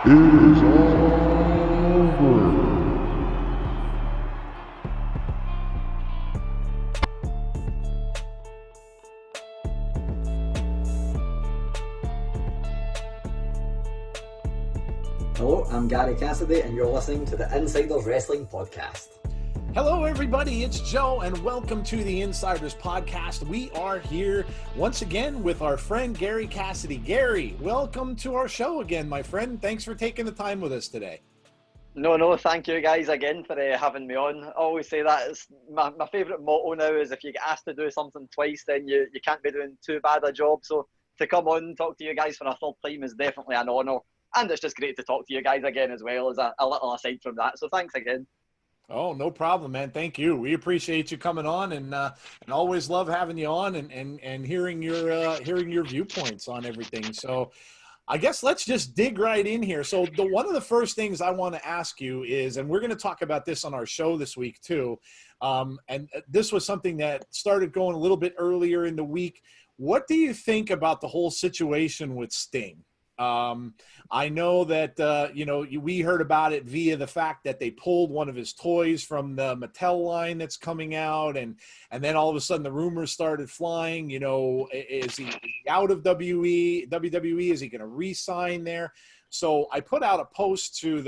is over. Hello, I'm Gary Cassidy, and you're listening to the Insiders Wrestling Podcast. Hello, everybody. It's Joe, and welcome to the Insiders Podcast. We are here once again with our friend Gary Cassidy. Gary, welcome to our show again, my friend. Thanks for taking the time with us today. No, thank you guys again for having me on. I always say that it's my favourite motto now is if you get asked to do something twice, then you can't be doing too bad a job. So to come on and talk to you guys for a third time is definitely an honour. And it's just great to talk to you guys again as well as a little aside from that. So thanks again. Oh, no problem, man. Thank you. We appreciate you coming on, and always love having you on and hearing your viewpoints on everything. So I guess let's just dig right in here. So one of the first things I want to ask you is, and we're going to talk about this on our show this week too, and this was something that started going a little bit earlier in the week. What do you think about the whole situation with Sting? I know that, we heard about it via the fact that they pulled one of his toys from the Mattel line that's coming out. And then all of a sudden the rumors started flying, is he out of WWE? Is he going to re-sign there? So I put out a post to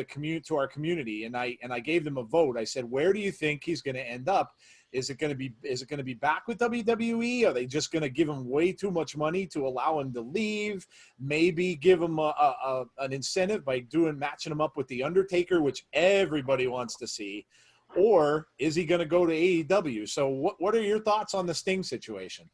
our community, and I gave them a vote. I said, where do you think he's going to end up? Is it going to be back with WWE? Are they just going to give him way too much money to allow him to leave? Maybe give him an incentive by matching him up with The Undertaker, which everybody wants to see. Or is he going to go to AEW? So what are your thoughts on the Sting situation?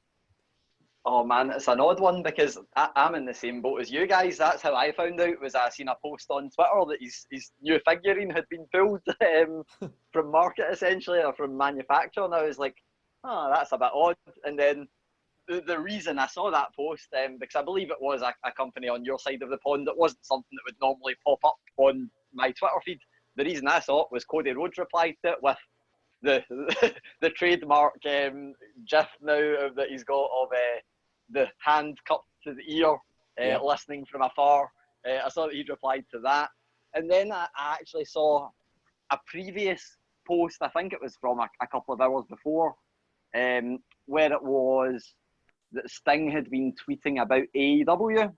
Oh man, it's an odd one because I'm in the same boat as you guys. That's how I found out. Was I seen a post on Twitter that his new figurine had been pulled from market essentially, or from manufacture, and I was like, oh, that's a bit odd. And then the reason I saw that post, because I believe it was a company on your side of the pond, it wasn't something that would normally pop up on my Twitter feed. The reason I saw it was Cody Rhodes replied to it with the trademark gif now that he's got of the hand cupped to the ear, listening from afar. I saw that he'd replied to that. And then I actually saw a previous post, I think it was from a couple of hours before, where it was that Sting had been tweeting about AEW.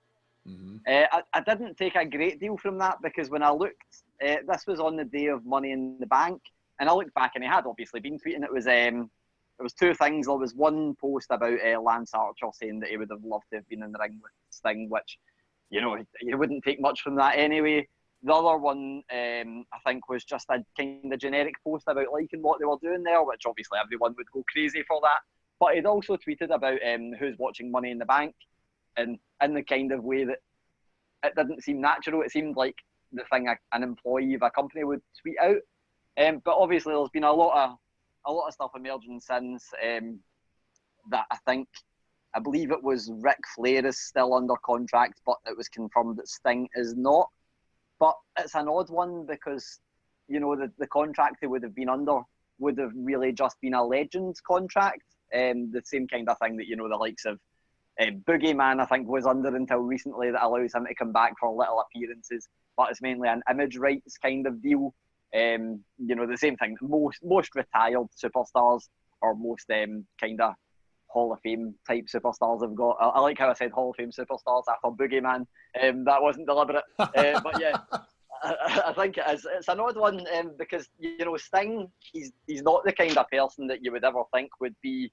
Mm-hmm. I didn't take a great deal from that because when I looked, this was on the day of Money in the Bank, and I looked back and he had obviously been tweeting. It was two things. There was one post about Lance Archer saying that he would have loved to have been in the ring with Sting, which, you wouldn't take much from that anyway. The other one, I think, was just a kind of generic post about liking what they were doing there, which obviously everyone would go crazy for that. But he'd also tweeted about who's watching Money in the Bank, and in the kind of way that it didn't seem natural. It seemed like the thing an employee of a company would tweet out. But obviously there's been a lot of stuff emerging since that I believe it was Ric Flair is still under contract, but it was confirmed that Sting is not. But it's an odd one because, the contract they would have been under would have really just been a Legends contract. The same kind of thing that, the likes of Boogeyman, I think, was under until recently, that allows him to come back for little appearances. But it's mainly an image rights kind of deal. The same thing. Most retired superstars, or most kind of Hall of Fame type superstars have got. I like how I said Hall of Fame superstars after Boogeyman. That wasn't deliberate. But yeah, I think it's an odd one because Sting, he's not the kind of person that you would ever think would be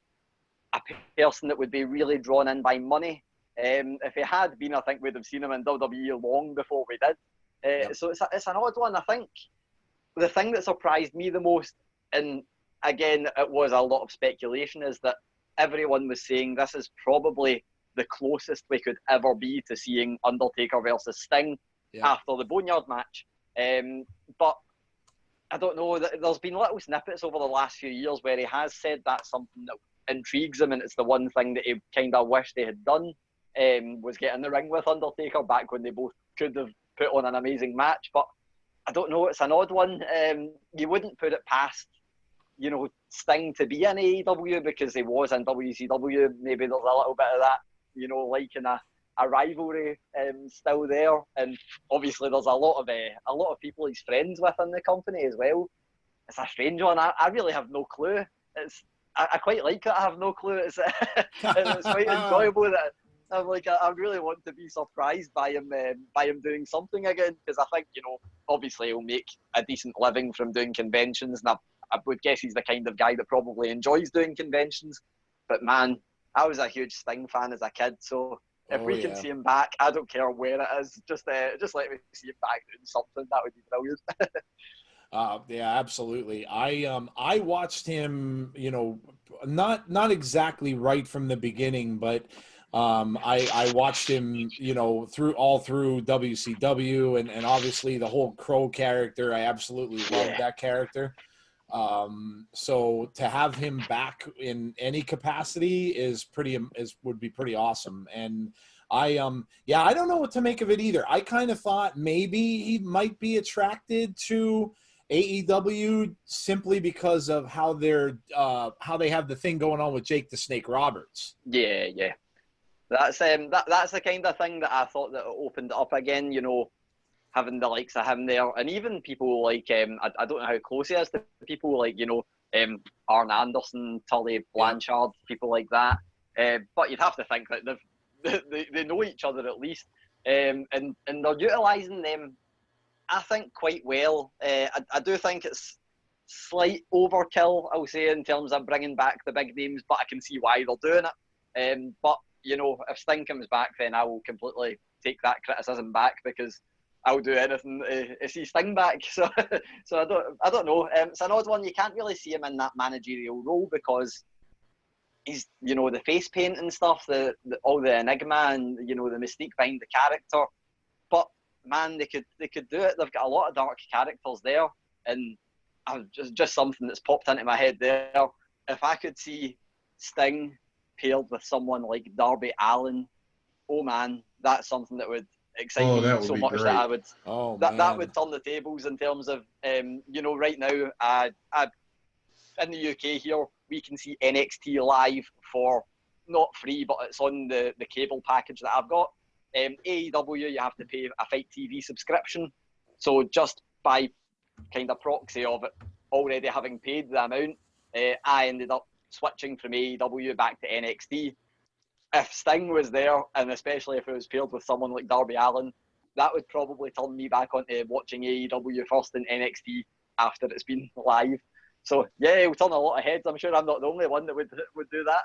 a person that would be really drawn in by money. If he had been, I think we'd have seen him in WWE long before we did. Yep. So it's an odd one. I think the thing that surprised me the most, and again, it was a lot of speculation, is that everyone was saying this is probably the closest we could ever be to seeing Undertaker versus Sting after the Boneyard match. But I don't know, there's been little snippets over the last few years where he has said that's something that intrigues him, and it's the one thing that he kind of wished they had done, was get in the ring with Undertaker back when they both could have put on an amazing match. But I don't know, it's an odd one. You wouldn't put it past, Sting to be in AEW because he was in WCW. Maybe there's a little bit of that, liking a a rivalry still there, and obviously there's a lot of people he's friends with in the company as well. It's a strange one. I really have no clue. I quite like it. I have no clue. It's quite enjoyable that I'm like, I really want to be surprised by him doing something again, because I think, obviously he'll make a decent living from doing conventions, and I would guess he's the kind of guy that probably enjoys doing conventions. But man, I was a huge Sting fan as a kid, so if we can see him back, I don't care where it is. Just let me see him back doing something. That would be brilliant. Yeah, absolutely. I watched him, not exactly right from the beginning, but I watched him, through WCW, and obviously the whole Crow character. I absolutely loved that character. So to have him back in any capacity would be pretty awesome. And I don't know what to make of it either. I kind of thought maybe he might be attracted to AEW simply because of how they have the thing going on with Jake the Snake Roberts. Yeah. That's the kind of thing that I thought that opened it up again, having the likes of him there, and even people like I don't know how close he is to people like Arn Anderson, Tully Blanchard, people like that. But you'd have to think that they know each other at least, and they're utilising them, I think, quite well. I do think it's slight overkill, I'll say, in terms of bringing back the big names, but I can see why they're doing it. But if Sting comes back, then I will completely take that criticism back, because I'll do anything to see Sting back. So I don't know. It's an odd one. You can't really see him in that managerial role, because he's the face paint and stuff, all the enigma and the mystique behind the character. But man, they could do it. They've got a lot of dark characters there, and just something that's popped into my head there. If I could see Sting paired with someone like Darby Allin, oh man, that's something that would excite me so much, that I would that would turn the tables in terms of right now in the UK here we can see NXT live for not free, but it's on the cable package that I've got. AEW, you have to pay a Fight TV subscription, so just by kind of proxy of it already having paid the amount, I ended up switching from AEW back to NXT. If Sting was there, and especially if it was paired with someone like Darby Allin, that would probably turn me back onto watching AEW first and NXT after it's been live. So yeah, it'll turn a lot of heads. I'm sure I'm not the only one that would do that.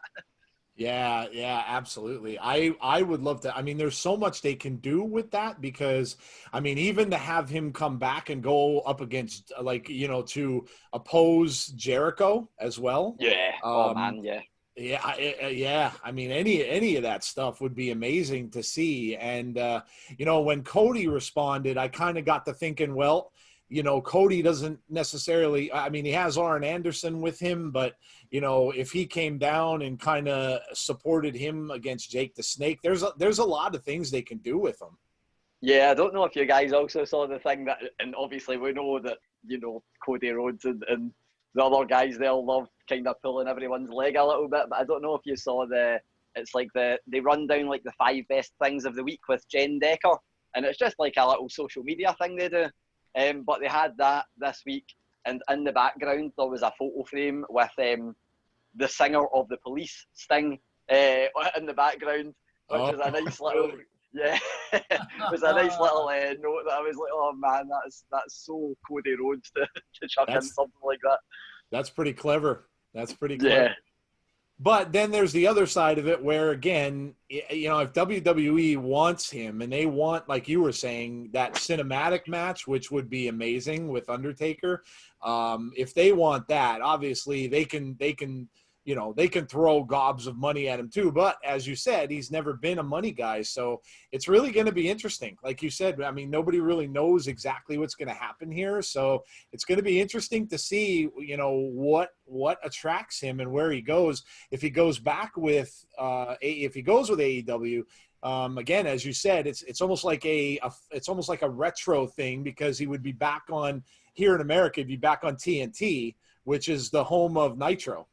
Yeah, absolutely. I would love to. I mean, there's so much they can do with that, because I mean, even to have him come back and go up against to oppose Jericho as well. Yeah. Oh man, yeah. Yeah. I mean, any of that stuff would be amazing to see. And when Cody responded, I kind of got to thinking, well, Cody doesn't necessarily, I mean, he has Arn Anderson with him, but, if he came down and kind of supported him against Jake the Snake, there's a lot of things they can do with him. Yeah, I don't know if you guys also saw the thing that, and obviously we know that, Cody Rhodes and the other guys, they'll love kind of pulling everyone's leg a little bit, but I don't know if you saw they run down like the 5 best things of the week with Jen Decker, and it's just like a little social media thing they do. But they had that this week, and in the background there was a photo frame with the singer of the Police, Sting, in the background, which was a nice little it was a nice little note that I was like, oh man, that's so Cody Rhodes to chuck in something like that. That's pretty clever. Yeah. But then there's the other side of it where, again, if WWE wants him and they want, like you were saying, that cinematic match, which would be amazing with Undertaker, if they want that, obviously they can throw gobs of money at him too. But as you said, he's never been a money guy. So it's really going to be interesting. Like you said, I mean, nobody really knows exactly what's going to happen here. So it's going to be interesting to see, what attracts him and where he goes. If he goes back with, if he goes with AEW, again, as you said, it's almost like a retro thing, because he would be back on, here in America, he'd be back on TNT, which is the home of Nitro.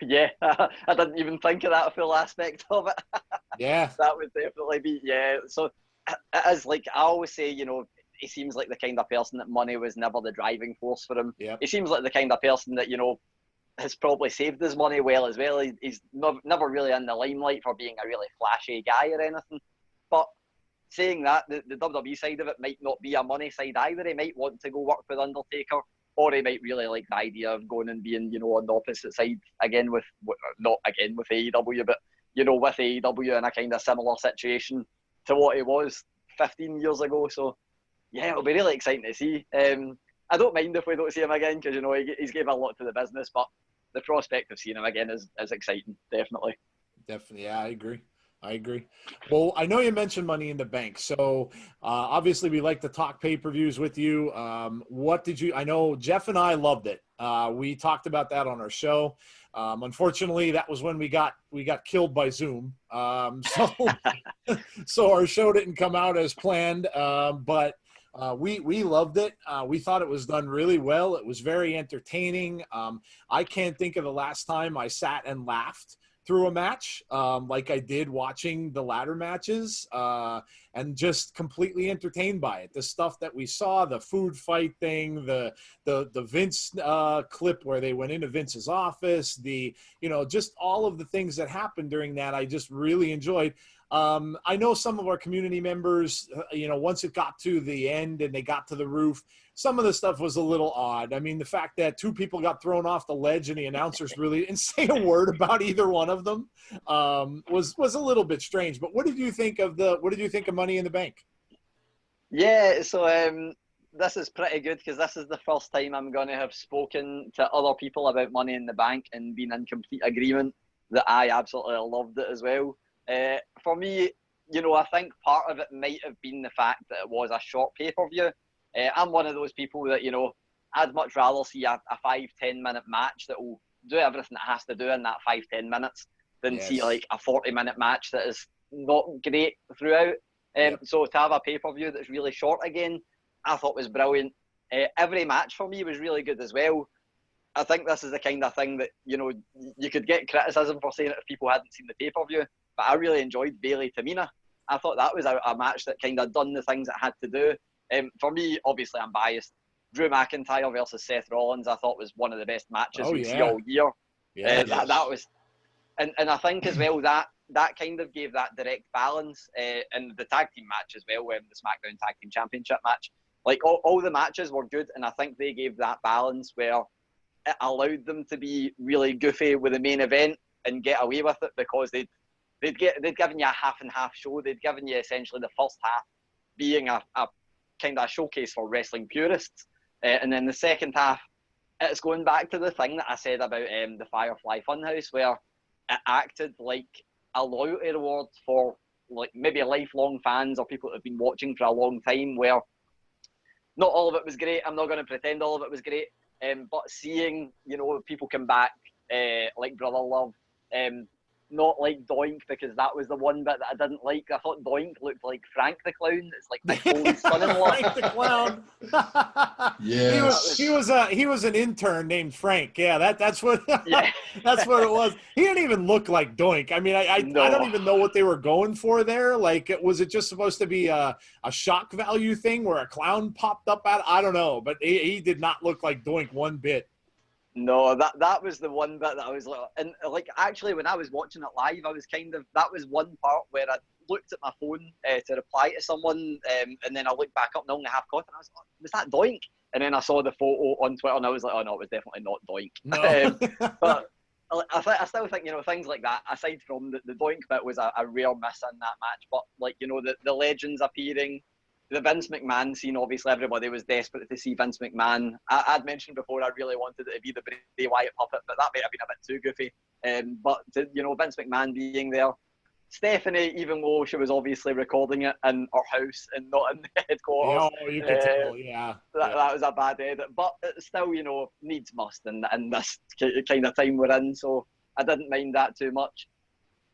Yeah, I didn't even think of that full aspect of it. Yeah. That would definitely be, yeah. So it is like, I always say, you know, he seems like the kind of person that money was never the driving force for him. Yep. He seems like the kind of person that, you know, has probably saved his money well as well. He's never really in the limelight for being a really flashy guy or anything. But saying that, the WWE side of it might not be a money side either. He might want to go work with Undertaker, or he might really like the idea of going and being, you know, on the opposite side again with not again with AEW, but, you know, with AEW in a kind of similar situation to what he was 15 years ago. So yeah, it'll be really exciting to see. I don't mind if we don't see him again, because, you know, he's gave a lot to the business, but the prospect of seeing him again is exciting, definitely. Definitely, yeah, I agree. Well, I know you mentioned Money in the Bank, so obviously we like to talk pay-per-views with you. What did you? I know Jeff and I loved it. We talked about that on our show. Unfortunately, that was when we got killed by Zoom. So our show didn't come out as planned, but. We loved it. We thought it was done really well. It was very entertaining. I can't think of the last time I sat and laughed through a match like I did watching the ladder matches, and just completely entertained by it. The stuff that we saw, the food fight thing, the Vince clip where they went into Vince's office, just all of the things that happened during that, I just really enjoyed. I know some of our community members, once it got to the end and they got to the roof, some of the stuff was a little odd. I mean, the fact that two people got thrown off the ledge and the announcers really didn't say a word about either one of them was a little bit strange. But what did you think of Money in the Bank? Yeah, so this is pretty good, because this is the first time I'm going to have spoken to other people about Money in the Bank and been in complete agreement that I absolutely loved it as well. For me, I think part of it might have been the fact that it was a short pay-per-view. I'm one of those people that, I'd much rather see a 5-10 minute match that will do everything it has to do in that 5-10 minutes than see like a 40-minute match that is not great throughout. So to have a pay-per-view that's really short again, I thought was brilliant. Every match for me was really good as well. I think this is the kind of thing that, you could get criticism for saying it if people hadn't seen the pay-per-view, but I really enjoyed Bayley Tamina. I thought that was a match that kind of done the things it had to do. For me, obviously, I'm biased. Drew McIntyre versus Seth Rollins, I thought was one of the best matches we see all year. Yeah, that was, and I think as well that kind of gave that direct balance in the tag team match as well, the SmackDown Tag Team Championship match. Like all the matches were good, and I think they gave that balance where it allowed them to be really goofy with the main event and get away with it, because they'd given you a half and half show. They'd given you essentially the first half being a kind of a showcase for wrestling purists, and then the second half, it's going back to the thing that I said about the Firefly Funhouse, where it acted like a loyalty reward for like maybe lifelong fans or people that have been watching for a long time, where not all of it was great. I'm not going to pretend all of it was great, but seeing people come back like Brother Love, not like Doink, because that was the one bit that I didn't like. I thought Doink looked like Frank the Clown. It's like Nick Foley's son-in-law. Frank the Clown. Yeah, he was an intern named Frank. Yeah, that's what that's what it was. He didn't even look like Doink. I mean, I don't even know what they were going for there. Like, was it just supposed to be a shock value thing where a clown popped up at? I don't know, but he did not look like Doink one bit. No, that was the one bit that I was like, and like actually when I was watching it live, I was that was one part where I looked at my phone to reply to someone, and then I looked back up and only half caught, and I was like, was that Doink? And then I saw the photo on Twitter, and I was like, oh no, it was definitely not Doink. No. But I still think things like that, aside from the Doink bit, was a rare miss in that match. But like the legends appearing. The Vince McMahon scene, obviously everybody was desperate to see Vince McMahon. I'd mentioned before I really wanted it to be the Bray Wyatt puppet, but that might have been a bit too goofy. But Vince McMahon being there, Stephanie, even though she was obviously recording it in her house and not in the headquarters, You could tell, yeah. That was a bad edit. But it still, needs must in this kind of time we're in, so I didn't mind that too much.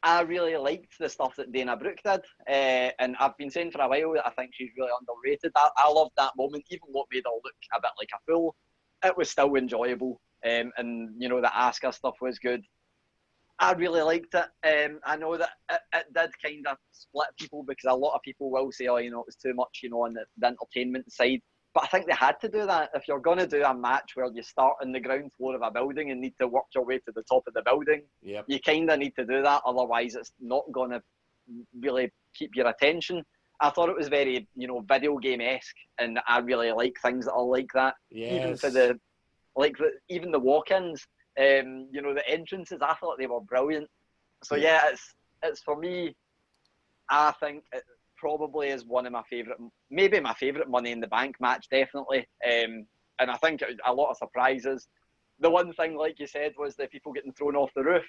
I really liked the stuff that Dana Brooke did, and I've been saying for a while that I think she's really underrated. I loved that moment, even what made her look a bit like a fool. It was still enjoyable, and the Asuka stuff was good. I really liked it. I know that it did kind of split people because a lot of people will say, oh, you know, it was too much, you know, on the entertainment side. But I think they had to do that. If you're going to do a match where you start on the ground floor of a building and need to work your way to the top of the building, you kind of need to do that. Otherwise, it's not going to really keep your attention. I thought it was very, you know, video game-esque, and I really like things that are like that. Yes. Even the walk-ins, you know, the entrances, I thought they were brilliant. So yeah, it's for me, I think it probably is one of my favourite, maybe my favourite Money in the Bank match, definitely. And I think a lot of surprises. The one thing, like you said, was the people getting thrown off the roof.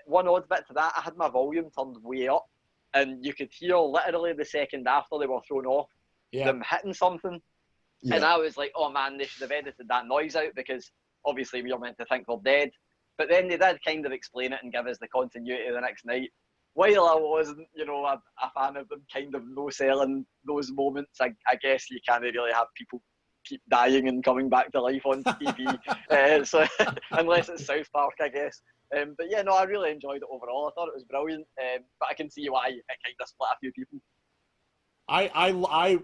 One odd bit to that, I had my volume turned way up, and you could hear literally the second after they were thrown off, them hitting something. Yeah. And I was like, oh man, they should have edited that noise out, because obviously we were meant to think they're dead. But then they did kind of explain it and give us the continuity the next night. While I wasn't, you know, a fan of them kind of no-selling those moments, I guess you can't really have people keep dying and coming back to life on TV. So unless it's South Park, I guess. But yeah, no, I really enjoyed it overall. I thought it was brilliant, but I can see why it kind of split a few people.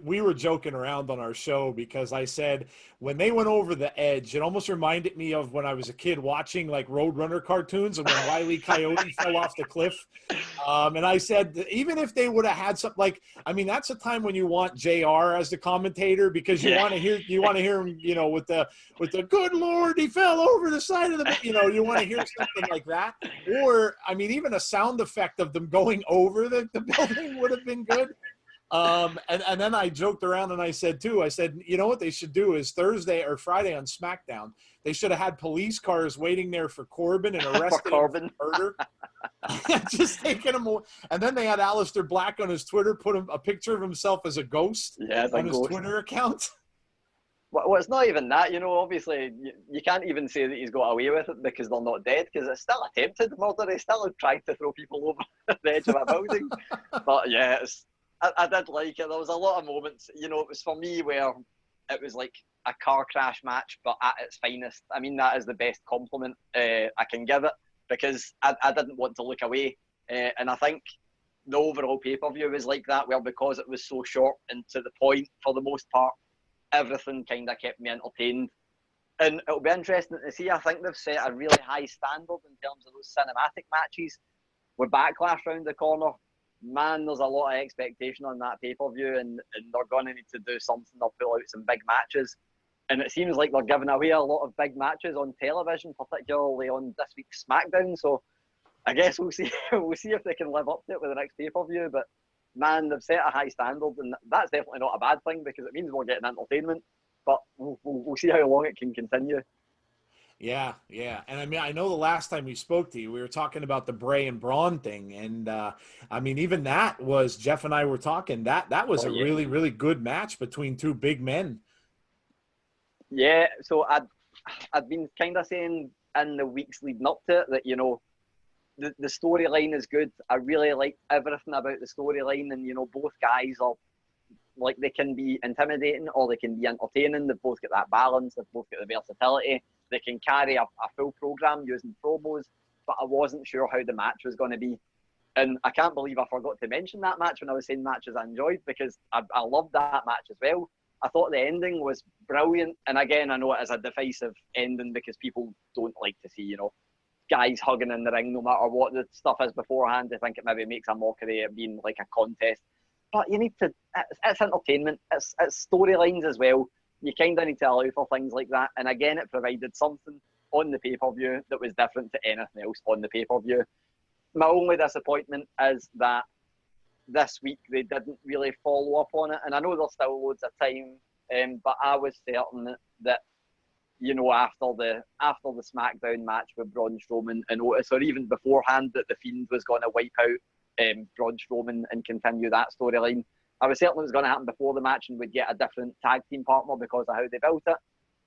We were joking around on our show because I said when they went over the edge, it almost reminded me of when I was a kid watching like Roadrunner cartoons and when Wile E. Coyote fell off the cliff. And I said, even if they would have had something like, I mean, that's a time when you want JR as the commentator, because you want to hear him, you know, with the good Lord, he fell over the side of the, you know, you want to hear something like that. Or, I mean, even a sound effect of them going over the building would have been good. And then I joked around and I said, you know what they should do is Thursday or Friday on SmackDown, they should have had police cars waiting there for Corbin and arresting him for murder. Just taking him away. And then they had Aleister Black on his Twitter, put a picture of himself as a ghost on his Twitter account. Well, it's not even that, you know, obviously you can't even say that he's got away with it because they're not dead, because it's still attempted murder. He still tried to throw people over the edge of a building. But yeah, I did like it. There was a lot of moments, you know, it was for me where it was like a car crash match, but at its finest. I mean, that is the best compliment I can give it, because I didn't want to look away. And I think the overall pay-per-view was like that, well, because it was so short and to the point for the most part, everything kind of kept me entertained. And it'll be interesting to see. I think they've set a really high standard in terms of those cinematic matches. With Backlash round the corner, man, there's a lot of expectation on that pay-per-view, and they're going to need to do something. They'll pull out some big matches. And it seems like they're giving away a lot of big matches on television, particularly on this week's SmackDown. So I guess we'll see if they can live up to it with the next pay-per-view. But man, they've set a high standard, and that's definitely not a bad thing, because it means we're getting entertainment. But we'll see how long it can continue. Yeah. And I mean, I know the last time we spoke to you, we were talking about the Bray and Braun thing. And I mean, even that was, Jeff and I were talking, that was really, really good match between two big men. Yeah. So I'd been kind of saying in the weeks leading up to it that, you know, the storyline is good. I really like everything about the storyline, and, you know, both guys are, like, they can be intimidating or they can be entertaining. They've both got that balance. They've both got the versatility. They can carry a full program using promos, but I wasn't sure how the match was going to be. And I can't believe I forgot to mention that match when I was saying matches I enjoyed, because I loved that match as well. I thought the ending was brilliant. And again, I know it is a divisive ending because people don't like to see, you know, guys hugging in the ring no matter what the stuff is beforehand. I think it maybe makes a mockery of being like a contest. But you need to, it's entertainment, it's storylines as well. You kind of need to allow for things like that. And again, it provided something on the pay-per-view that was different to anything else on the pay-per-view. My only disappointment is that this week they didn't really follow up on it. And I know there's still loads of time, but I was certain that, you know, after the SmackDown match with Braun Strowman and Otis, or even beforehand, that The Fiend was going to wipe out Braun Strowman and continue that storyline. I was certain it was going to happen before the match and we'd get a different tag team partner because of how they built it.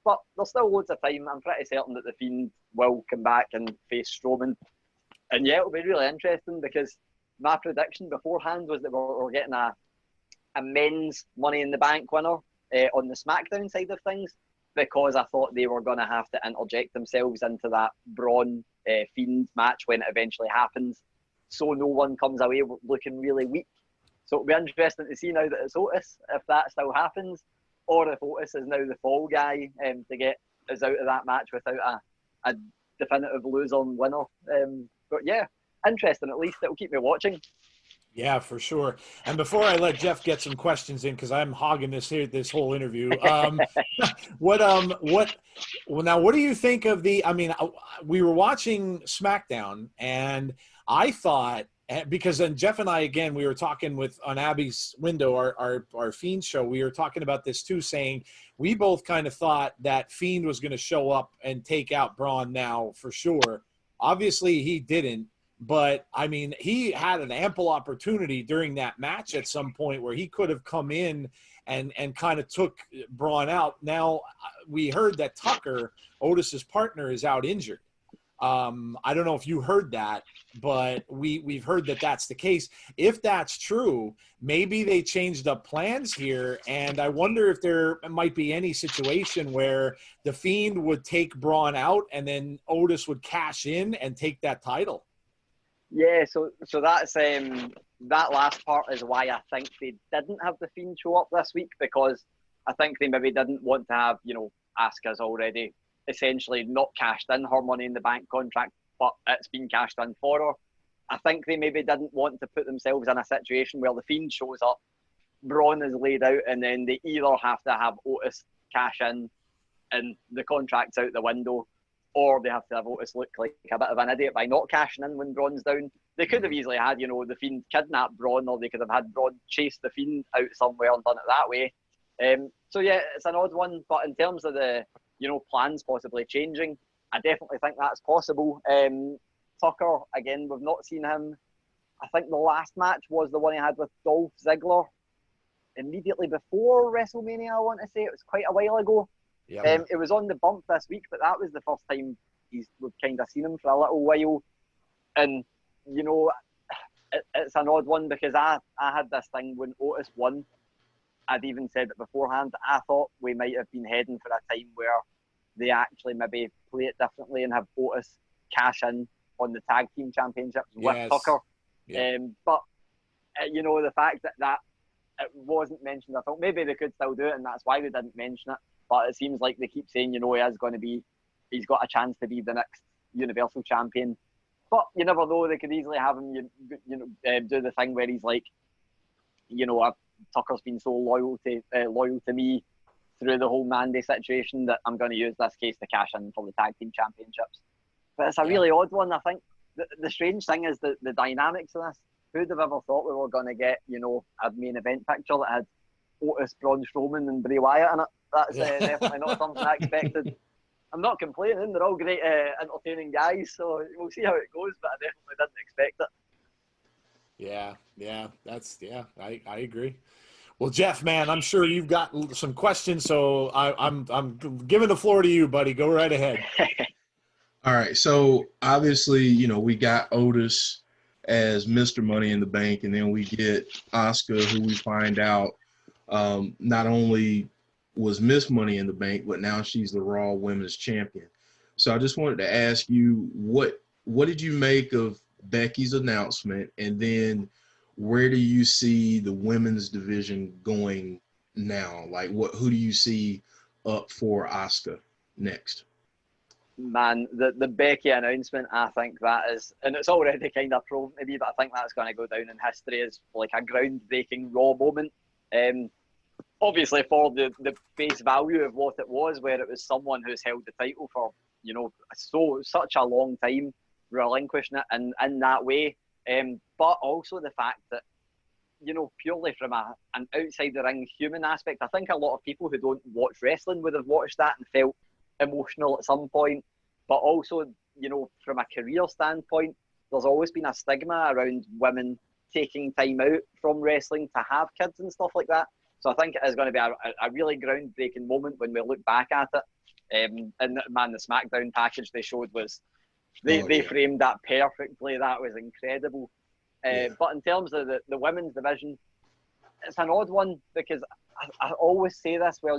But there's still loads of time. I'm pretty certain that The Fiend will come back and face Strowman. And yeah, it'll be really interesting, because my prediction beforehand was that we're getting a men's Money in the Bank winner on the SmackDown side of things, because I thought they were going to have to interject themselves into that Braun Fiend match when it eventually happens, so no one comes away looking really weak. So it'll be interesting to see now that it's Otis, if that still happens, or if Otis is now the fall guy to get us out of that match without a definitive loser and winner. But yeah, interesting. At least it'll keep me watching. Yeah, for sure. And before I let Jeff get some questions in, because I'm hogging this whole interview. What do you think of the? I mean, we were watching SmackDown, and I thought, because then Jeff and I, again, we were talking on Abby's window, our Fiend show. We were talking about this too, saying we both kind of thought that Fiend was going to show up and take out Braun now for sure. Obviously, he didn't. But, I mean, he had an ample opportunity during that match at some point where he could have come in and kind of took Braun out. Now, we heard that Tucker, Otis's partner, is out injured. I don't know if you heard that, but we've heard that that's the case. If that's true, maybe they changed up plans here, and I wonder if there might be any situation where the Fiend would take Braun out and then Otis would cash in and take that title. Yeah, so that's that last part is why I think they didn't have the Fiend show up this week, because I think they maybe didn't want to have, Asuka's already essentially not cashed in her Money in the Bank contract, but it's been cashed in for her. I think they maybe didn't want to put themselves in a situation where the Fiend shows up, Braun is laid out, and then they either have to have Otis cash in and the contract's out the window, or they have to have Otis look like a bit of an idiot by not cashing in when Braun's down. They could have easily had, the Fiend kidnap Braun, or they could have had Braun chase the Fiend out somewhere and done it that way. So yeah, it's an odd one, but in terms of the, plans possibly changing, I definitely think that's possible. Tucker, again, we've not seen him. I think the last match was the one he had with Dolph Ziggler immediately before WrestleMania, I want to say. It was quite a while ago. Yep. It was on the bump this week, but that was the first time we've kind of seen him for a little while. And, it's an odd one, because I had this thing when Otis won. I'd even said it beforehand. I thought we might have been heading for a time where they actually maybe play it differently and have Otis cash in on the tag team championships with Tucker. Yep. But, the fact that it wasn't mentioned, I thought maybe they could still do it, and that's why they didn't mention it. But it seems like they keep saying, he's got a chance to be the next Universal Champion. But you never know, they could easily have him, do the thing where he's like, Tucker's been so loyal to me through the whole Mandy situation that I'm going to use this case to cash in for the tag team championships. But it's a really odd one. I think the strange thing is the dynamics of this. Who'd have ever thought we were going to get, a main event picture that had Otis, Braun Strowman and Bray Wyatt in it? That's definitely not something I expected. I'm not complaining. They're all great, entertaining guys, so we'll see how it goes, but I definitely didn't expect it. I agree. Well, Jeff, man, I'm sure you've got some questions, so I'm giving the floor to you, buddy. Go right ahead. All right. So obviously, we got Otis as Mr. Money in the Bank, and then we get Asuka, who we find out not only was Miss Money in the Bank, but now she's the Raw Women's Champion. So I just wanted to ask you, what did you make of Becky's announcement, and then where do you see the women's division going now? Like, who do you see up for Asuka next? Man, the Becky announcement, I think that is, and it's already kind of proven to be, but I think that's going to go down in history as like a groundbreaking Raw moment. Obviously for the face value of what it was, where it was someone who's held the title for, such a long time, relinquishing it in that way. But also the fact that, purely from an outside the ring human aspect, I think a lot of people who don't watch wrestling would have watched that and felt emotional at some point. But also, from a career standpoint, there's always been a stigma around women taking time out from wrestling to have kids and stuff like that. So I think it is going to be a really groundbreaking moment when we look back at it. And man, the SmackDown package they showed was, they framed that perfectly. That was incredible. But in terms of the women's division, it's an odd one, because I always say this, well,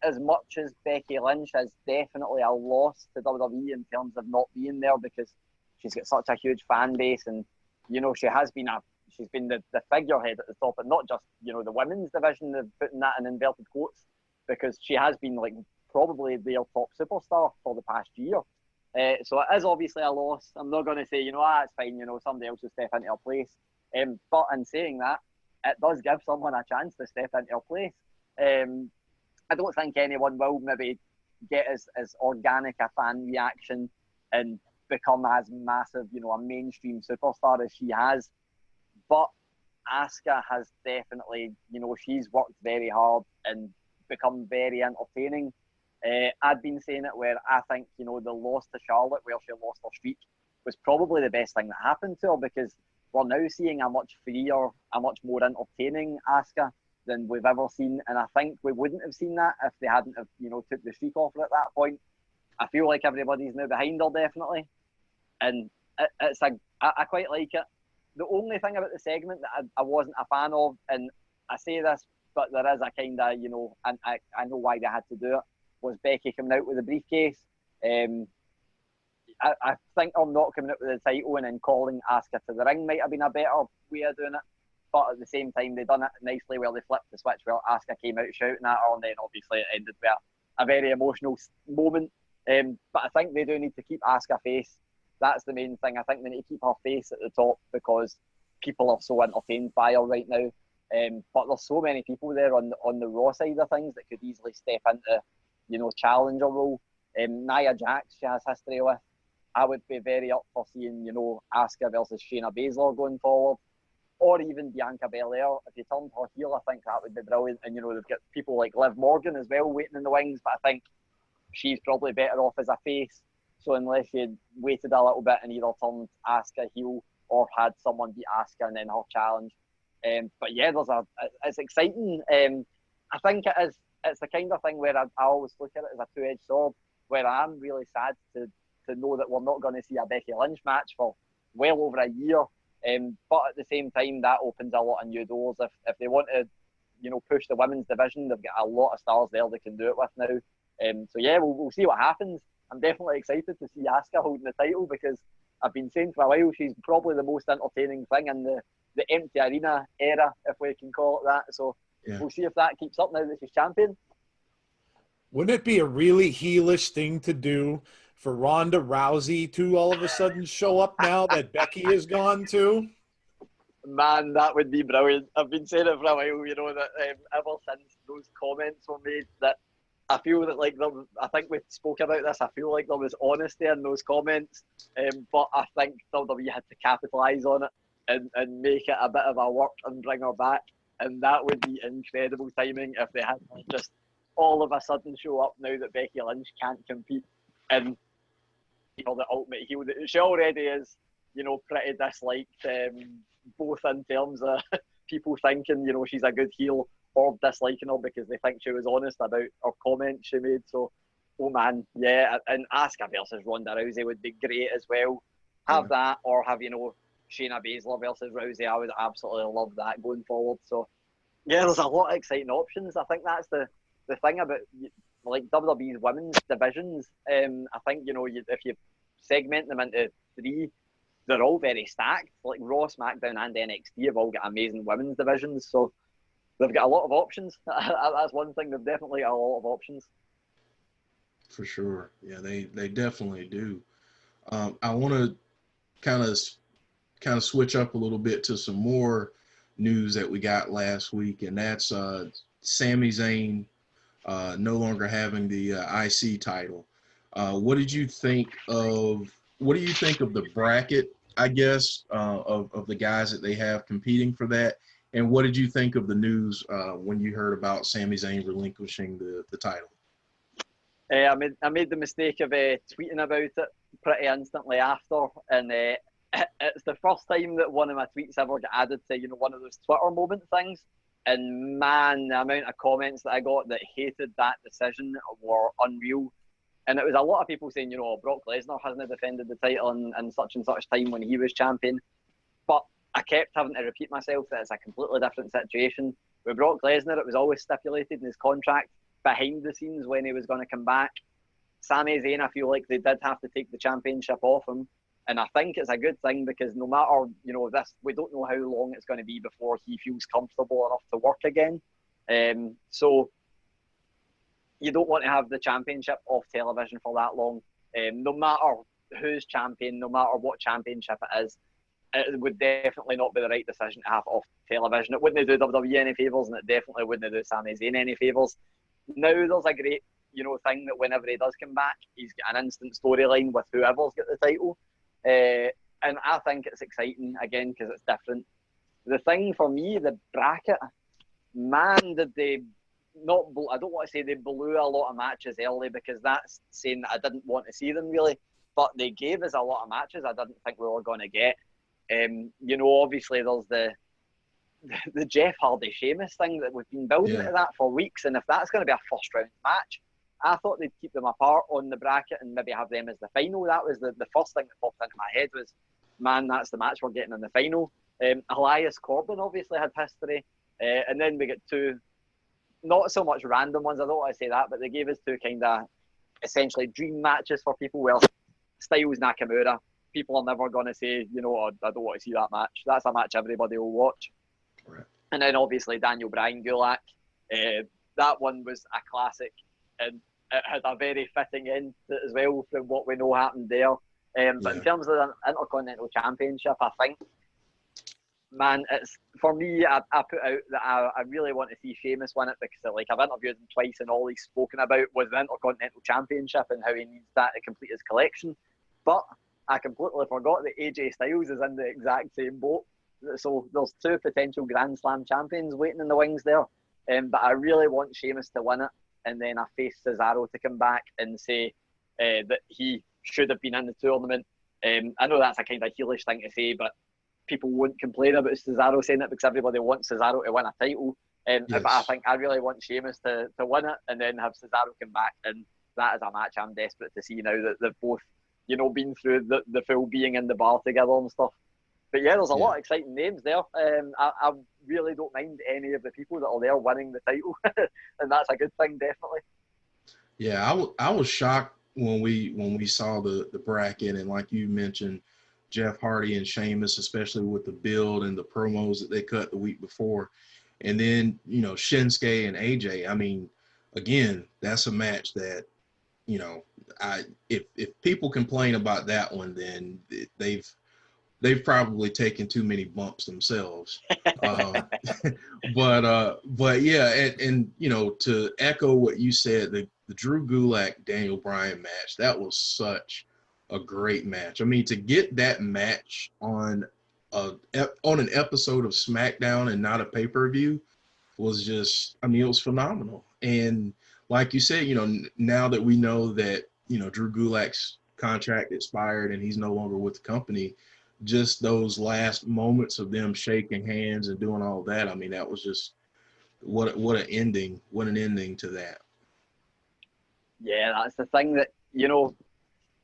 as much as Becky Lynch is definitely a loss to WWE in terms of not being there, because she's got such a huge fan base, and you know she's been the figurehead at the top, and not just the women's division, of putting that in inverted quotes, because she has been like probably their top superstar for the past year. So it is obviously a loss. I'm not going to say it's fine, somebody else will step into her place. But in saying that, it does give someone a chance to step into her place. I don't think anyone will maybe get as organic a fan reaction and become as massive, a mainstream superstar as she has. But Asuka has definitely, she's worked very hard and become very entertaining. I'd been saying it where I think, the loss to Charlotte, where she lost her streak, was probably the best thing that happened to her, because we're now seeing a much freer, a much more entertaining Asuka than we've ever seen. And I think we wouldn't have seen that if they hadn't have, took the streak off her at that point. I feel like everybody's now behind her, definitely. And I quite like it. The only thing about the segment that I wasn't a fan of, and I say this, but there is a kind of, and I know why they had to do it, was Becky coming out with a briefcase. I think her not coming out with the title and then calling Asuka to the ring might have been a better way of doing it. But at the same time, they done it nicely where they flipped the switch where Asuka came out shouting at her, and then obviously it ended with a very emotional moment. But I think they do need to keep Asuka face. That's the main thing. I think they need to keep her face at the top, because people are so entertained by her right now. But there's so many people there on the Raw side of things that could easily step into, challenger role. Nia Jax, she has history with. I would be very up for seeing, Asuka versus Shayna Baszler going forward, or even Bianca Belair. If you turned her heel, I think that would be brilliant. And, they've got people like Liv Morgan as well waiting in the wings, but I think she's probably better off as a face. So unless you waited a little bit and either turned Asuka heel or had someone beat Asuka and then her challenge. But yeah, it's exciting. I think it's the kind of thing where I always look at it as a two-edged sword, where I'm really sad to know that we're not going to see a Becky Lynch match for well over a year. But at the same time, that opens a lot of new doors. If they want to, push the women's division, they've got a lot of stars there they can do it with now. So yeah, we'll see what happens. I'm definitely excited to see Asuka holding the title, because I've been saying for a while she's probably the most entertaining thing in the empty arena era, if we can call it that. So We'll see if that keeps up now that she's champion. Wouldn't it be a really heelish thing to do for Ronda Rousey to all of a sudden show up now that Becky is gone too? Man, that would be brilliant. I've been saying it for a while, that ever since those comments were made, that I feel that I think we spoke about this, I feel like there was honesty in those comments, but I think WWE had to capitalise on it and make it a bit of a work and bring her back, and that would be incredible timing if they had just all of a sudden show up now that Becky Lynch can't compete in the Ultimate heel. She already is, pretty disliked, both in terms of people thinking, she's a good heel, or disliking her because they think she was honest about her comments she made. So, oh man, yeah, and Asuka versus Ronda Rousey would be great as well. Have that, or have, Shayna Baszler versus Rousey. I would absolutely love that going forward. So, yeah, there's a lot of exciting options. I think that's the thing about WWE's women's divisions. I think, if you segment them into three, they're all very stacked. Like Raw, SmackDown, and NXT have all got amazing women's divisions. So they've got a lot of options. That's one thing. They've definitely got a lot of options. For sure. Yeah, they definitely do. I want to kind of switch up a little bit to some more news that we got last week, and that's Sami Zayn no longer having the IC title. What do you think of the bracket, I guess, of the guys that they have competing for that? And what did you think of the news when you heard about Sami Zayn relinquishing the title? I made the mistake of tweeting about it pretty instantly after, and it's the first time that one of my tweets ever got added to one of those Twitter moment things. And man, the amount of comments that I got that hated that decision were unreal. And it was a lot of people saying, Brock Lesnar hasn't defended the title in such and such time when he was champion. But I kept having to repeat myself that it's a completely different situation. With Brock Lesnar, it was always stipulated in his contract behind the scenes when he was going to come back. Sami Zayn, I feel like they did have to take the championship off him. And I think it's a good thing because no matter, this, we don't know how long it's going to be before he feels comfortable enough to work again. So you don't want to have the championship off television for that long. No matter who's champion, no matter what championship it is, it would definitely not be the right decision to have off television. It wouldn't do WWE any favours, and it definitely wouldn't do Sami Zayn any favours. Now there's a great, thing that whenever he does come back, he's got an instant storyline with whoever's got the title. And I think it's exciting, again, because it's different. The thing for me, the bracket, man, did they not, I don't want to say they blew a lot of matches early, because that's saying that I didn't want to see them really, but they gave us a lot of matches I didn't think we were going to get. Obviously there's the Jeff Hardy Sheamus thing that we've been building to that for weeks, and if that's going to be a first round match, I thought they'd keep them apart on the bracket and maybe have them as the final. That was the first thing that popped into my head was, man, that's the match we're getting in the final. Elias Corbin obviously had history, and then we get two not so much random ones, I don't want to say that, but they gave us two kind of essentially dream matches for people. Well, Styles Nakamura, people are never going to say, I don't want to see that match. That's a match everybody will watch. Right. And then obviously Daniel Bryan Gulak. That one was a classic, and it had a very fitting end to it as well from what we know happened there. But in terms of the Intercontinental Championship, I think, man, it's for me. I put out that I really want to see Sheamus win it because, I've interviewed him twice, and all he's spoken about was the Intercontinental Championship and how he needs that to complete his collection. But I completely forgot that AJ Styles is in the exact same boat. So there's two potential Grand Slam champions waiting in the wings there. But I really want Sheamus to win it, and then I face Cesaro to come back and say that he should have been in the tournament. I know that's a kind of heelish thing to say, but people won't complain about Cesaro saying it because everybody wants Cesaro to win a title. But I think I really want Sheamus to win it and then have Cesaro come back, and that is a match I'm desperate to see now that they've both, been through the full being in the bar together and stuff. But yeah, there's a lot of exciting names there. I really don't mind any of the people that are there winning the title, and that's a good thing, definitely. Yeah, I was shocked when we saw the bracket, and like you mentioned, Jeff Hardy and Sheamus, especially with the build and the promos that they cut the week before, and then Shinsuke and AJ. I mean, again, that's a match that if people complain about that one, then they've probably taken too many bumps themselves. But yeah, and to echo what you said, the Drew Gulak Daniel Bryan match, that was such a great match. I mean, to get that match on an episode of SmackDown and not a pay-per-view was just, it was phenomenal. And like you said, now that we know that Drew Gulak's contract expired and he's no longer with the company, just those last moments of them shaking hands and doing all that, that was just what an ending to that. Yeah, that's the thing that,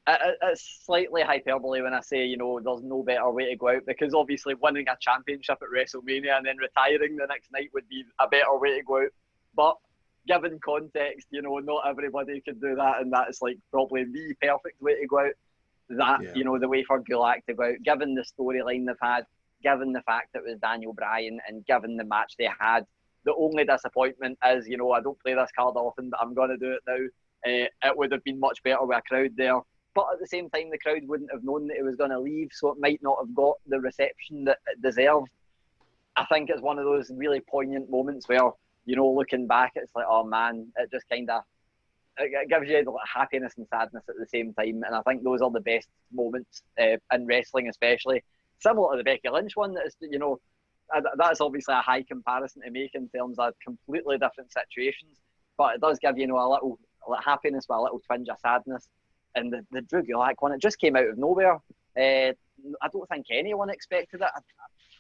it's slightly hyperbole when I say, there's no better way to go out, because obviously winning a championship at WrestleMania and then retiring the next night would be a better way to go out. But given context, not everybody could do that, and that's probably the perfect way to go out. That, the way for Gulak to go out, given the storyline they've had, given the fact that it was Daniel Bryan, and given the match they had. The only disappointment is, I don't play this card often, but I'm going to do it now. It would have been much better with a crowd there. But at the same time, the crowd wouldn't have known that he was going to leave, so it might not have got the reception that it deserved. I think it's one of those really poignant moments where, looking back, it's like, oh man, it just kind of, it gives you happiness and sadness at the same time. And I think those are the best moments in wrestling, especially. Similar to the Becky Lynch one, that is, that's obviously a high comparison to make in terms of completely different situations. But it does give you, a little happiness with a little twinge of sadness. And the Drew Gulak one, it just came out of nowhere. I don't think anyone expected it.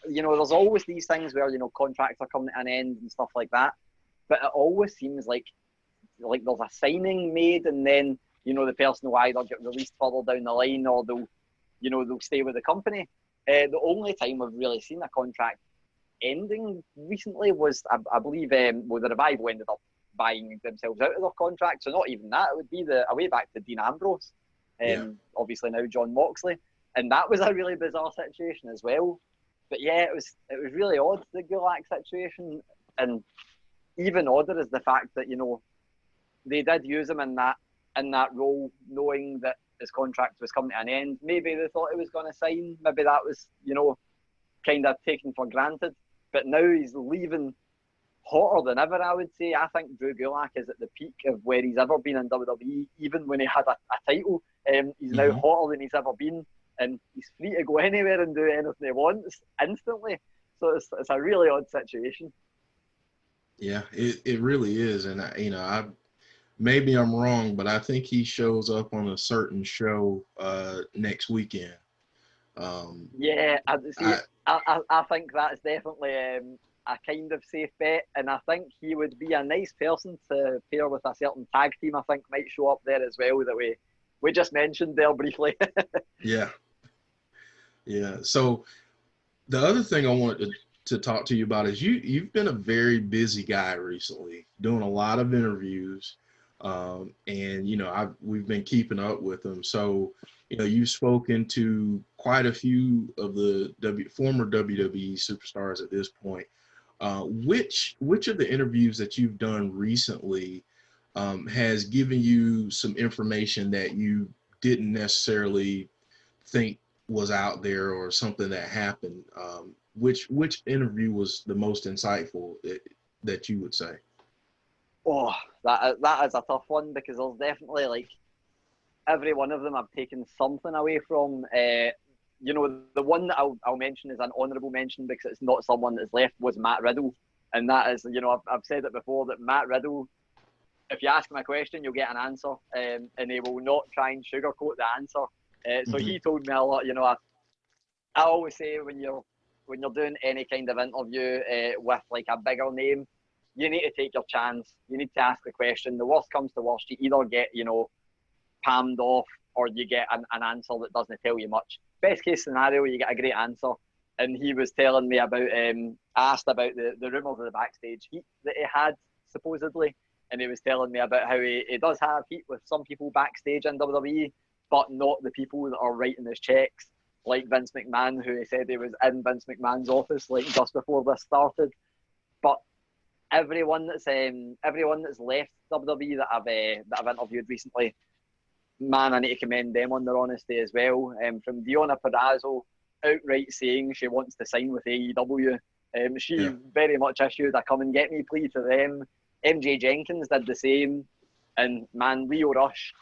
There's always these things where, contracts are coming to an end and stuff like that. But it always seems like there's a signing made, and then, the person will either get released further down the line, or they'll stay with the company. The only time I've really seen a contract ending recently was, I believe, the Revival ended up buying themselves out of their contract. So not even that, it would be a way back to Dean Ambrose, obviously now John Moxley, and that was a really bizarre situation as well. But yeah, it was really odd, the Gulak situation, and even odder is the fact that, you know, they did use him in that role, knowing that his contract was coming to an end. Maybe they thought he was going to sign. Maybe that was, you know, kind of taken for granted. But now he's leaving hotter than ever, I would say. I think Drew Gulak is at the peak of where he's ever been in WWE, even when he had a title. He's now hotter than he's ever been, and he's free to go anywhere and do anything he wants instantly. So it's a really odd situation. Yeah, it really is. And, maybe I'm wrong, but I think he shows up on a certain show next weekend. I think that's definitely a kind of safe bet, and I think he would be a nice person to pair with a certain tag team. I think might show up there as well that we just mentioned there briefly. Yeah. So the other thing I wanted to talk to you about is you've been a very busy guy recently, doing a lot of interviews. And we've been keeping up with them. So, you've spoken to quite a few of the former WWE superstars at this point. Which of the interviews that you've done recently has given you some information that you didn't necessarily think was out there, or something that happened? Which interview was the most insightful that you would say? Oh, that is a tough one, because there's definitely, like, every one of them I've taken something away from. The one that I'll mention is an honourable mention, because it's not someone that's left, was Matt Riddle. And that is, I've said it before, that Matt Riddle, if you ask him a question, you'll get an answer, and he will not try and sugarcoat the answer. So he told me a lot. I always say when you're doing any kind of interview with like a bigger name, you need to take your chance. You need to ask the question. The worst comes to worst, you either get, palmed off, or you get an answer that doesn't tell you much. Best case scenario, you get a great answer. And he was telling me about, asked about the rumours of the backstage heat that he had, supposedly. And he was telling me about how he does have heat with some people backstage in WWE, but not the people that are writing his checks, like Vince McMahon, who he said he was in Vince McMahon's office, like, just before this started. But everyone that's left WWE that I've interviewed recently, man, I need to commend them on their honesty as well. From Deonna Purrazzo outright saying she wants to sign with AEW. She very much issued a come and get me plea to them. MJ Jenkins did the same. And man, Lio Rush,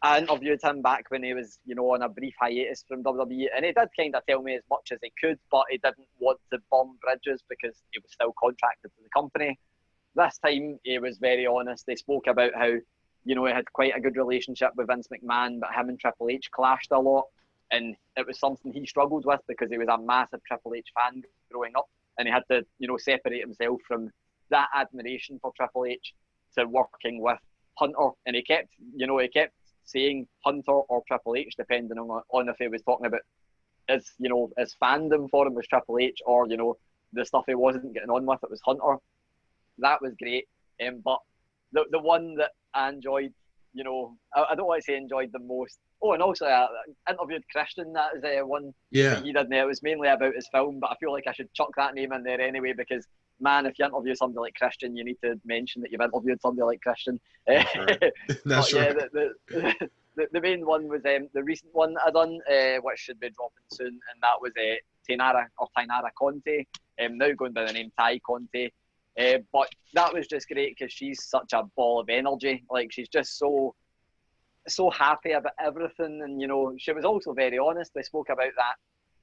I interviewed him back when he was, on a brief hiatus from WWE, and he did kind of tell me as much as he could, but he didn't want to burn bridges because he was still contracted to the company. This time, he was very honest. They spoke about how, he had quite a good relationship with Vince McMahon, but him and Triple H clashed a lot, and it was something he struggled with because he was a massive Triple H fan growing up, and he had to, separate himself from that admiration for Triple H to working with Hunter, and he kept saying Hunter or Triple H, depending on if he was talking about his fandom for him was Triple H, or the stuff he wasn't getting on with, it was Hunter. That was great. But the one that I enjoyed, I don't want to say enjoyed the most. Oh, and also I interviewed Christian. That is one that he did. It was mainly about his film, but I feel like I should chuck that name in there anyway, because man, if you interview somebody like Christian, you need to mention that you've interviewed somebody like Christian. That's right. That's right. The main one was the recent one I done, which should be dropping soon, and that was Tainara Conte, now going by the name Ty Conte. But that was just great because she's such a ball of energy. Like, she's just so happy about everything, and she was also very honest. We spoke about that.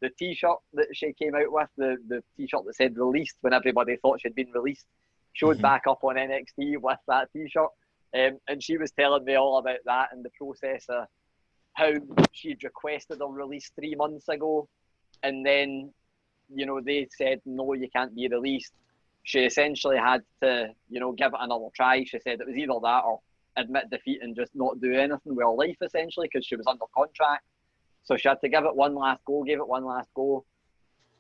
The T-shirt that she came out with, the T-shirt that said released when everybody thought she'd been released, showed back up on NXT with that T-shirt. And she was telling me all about that and the process of how she'd requested a release 3 months ago. And then, they said, no, you can't be released. She essentially had to, give it another try. She said it was either that or admit defeat and just not do anything with her life, essentially, because she was under contract. So she had to give it one last go, gave it one last go.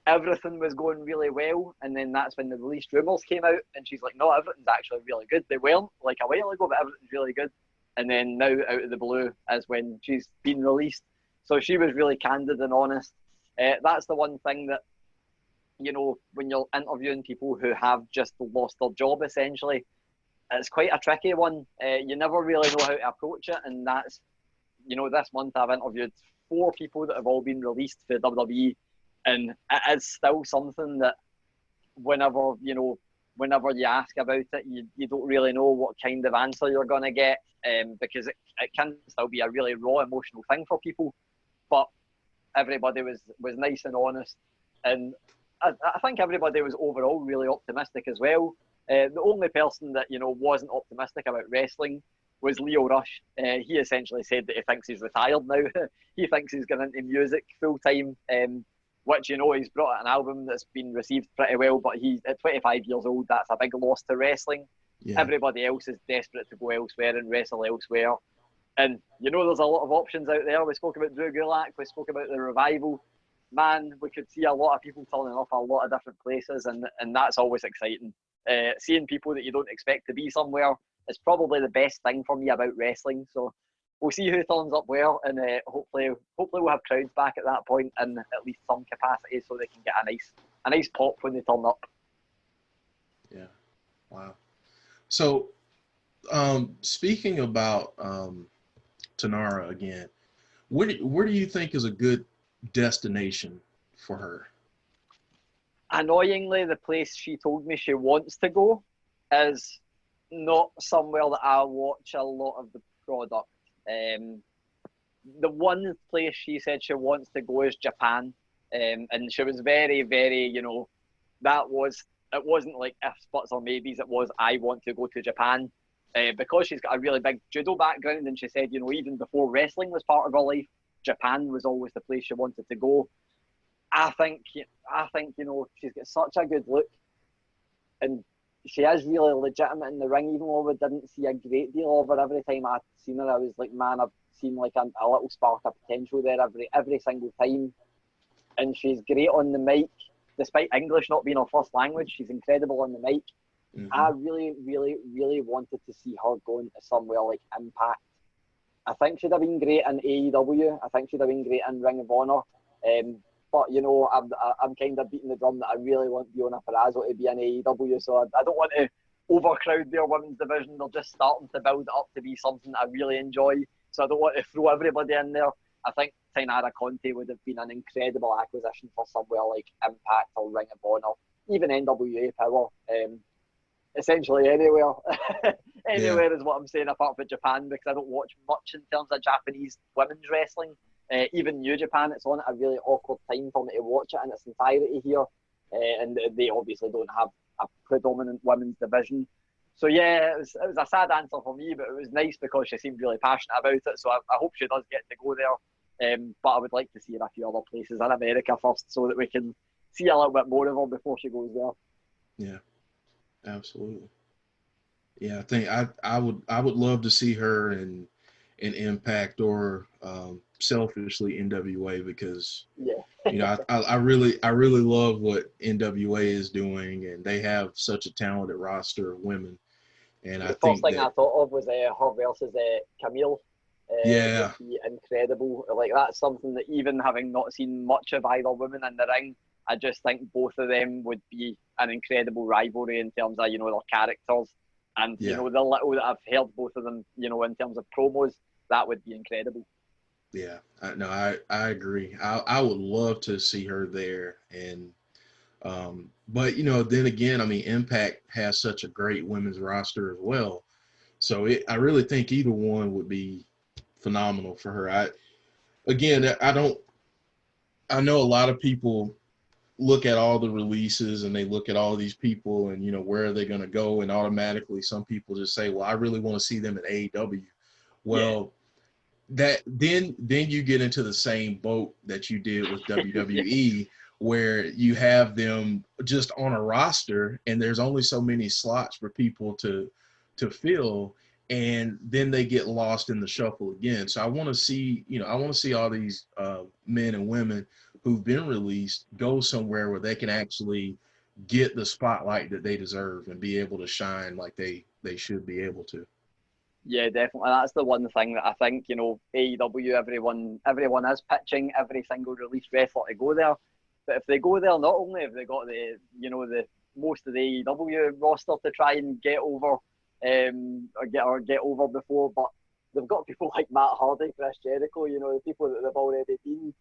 everything was going really well, and then that's when the released rumours came out, and she's like, no, everything's actually really good. They weren't like a while ago, but everything's really good. And then now, out of the blue, is when she's been released. So she was really candid and honest. That's the one thing that, you know, when you're interviewing people who have just lost their job, essentially, it's quite a tricky one. You never really know how to approach it, and that's, you know, this month I've interviewed 4 people that have all been released for WWE, and it is still something that whenever you ask about it, you don't really know what kind of answer you're going to get, because it can still be a really raw emotional thing for people. But everybody was nice and honest, and I think everybody was overall really optimistic as well. The only person that, you know, wasn't optimistic about wrestling was Leo Rush. He essentially said that he thinks he's retired now. He thinks he's going into music full time, which, you know, he's brought out an album that's been received pretty well, but he's at 25 years old. That's a big loss to wrestling. Yeah. Everybody else is desperate to go elsewhere and wrestle elsewhere. And, you know, there's a lot of options out there. We spoke about Drew Gulak. We spoke about the Revival. Man, we could see a lot of people turning off a lot of different places, and that's always exciting. Seeing people that you don't expect to be somewhere is probably the best thing for me about wrestling. So we'll see who turns up where, and hopefully we'll have crowds back at that point in at least some capacity, so they can get a nice pop when they turn up. Yeah, wow. So, speaking about Tanara again, where do you think is a good destination for her? Annoyingly, the place she told me she wants to go is not somewhere that I watch a lot of the product. The one place she said she wants to go is Japan, and she was very, very, you know, it wasn't like ifs, buts or maybes. It was, I want to go to Japan, because she's got a really big judo background, and she said, you know, even before wrestling was part of her life, Japan was always the place she wanted to go. I think, you know, she's got such a good look, and she is really legitimate in the ring. Even though we didn't see a great deal of her, every time I'd seen her, I was like, man, I've seen like a little spark of potential there every single time. And she's great on the mic, despite English not being her first language. She's incredible on the mic. Mm-hmm. I really, really, really wanted to see her going to somewhere like Impact. I think she'd have been great in AEW. I think she'd have been great in Ring of Honor. But, you know, I'm kind of beating the drum that I really want Fiona Perazzo to be in AEW, so I don't want to overcrowd their women's division. They're just starting to build it up to be something I really enjoy, so I don't want to throw everybody in there. I think Tainara Conti would have been an incredible acquisition for somewhere like Impact or Ring of Honor, even NWA Power. Essentially anywhere. Anywhere is what I'm saying, apart from Japan, because I don't watch much in terms of Japanese women's wrestling. Even New Japan, it's on at a really awkward time for me to watch it in its entirety here, and they obviously don't have a predominant women's division. So yeah, it was a sad answer for me, but it was nice because she seemed really passionate about it, so I hope she does get to go there. But I would like to see her a few other places in America first, so that we can see a little bit more of her before she goes there. Yeah, absolutely. Yeah, I think I would love to see her in Impact or selfishly NWA, because you know, I really love what NWA is doing, and they have such a talented roster of women. And the first thing I thought of was her versus Camille. Yeah, would be incredible. Like, that's something that, even having not seen much of either women in the ring, I just think both of them would be an incredible rivalry in terms of, you know, their characters, and you know, the little that I've heard both of them, you know, in terms of promos, that would be incredible. Yeah, I agree. I would love to see her there, and but you know, then again, I mean, Impact has such a great women's roster as well, so I really think either one would be phenomenal for her. I know a lot of people look at all the releases and they look at all these people and, you know, where are they going to go, and automatically some people just say, well, I really want to see them at AEW. Well, that then you get into the same boat that you did with WWE, where you have them just on a roster and there's only so many slots for people to fill, and then they get lost in the shuffle again. So I want to see all these men and women who've been released go somewhere where they can actually get the spotlight that they deserve and be able to shine like they should be able to. Yeah, definitely. That's the one thing that I think, you know, AEW, everyone is pitching every single released wrestler to go there. But if they go there, not only have they got the most of the AEW roster to try and get over, or get over before, but they've got people like Matt Hardy, Chris Jericho, you know, the people that they've already been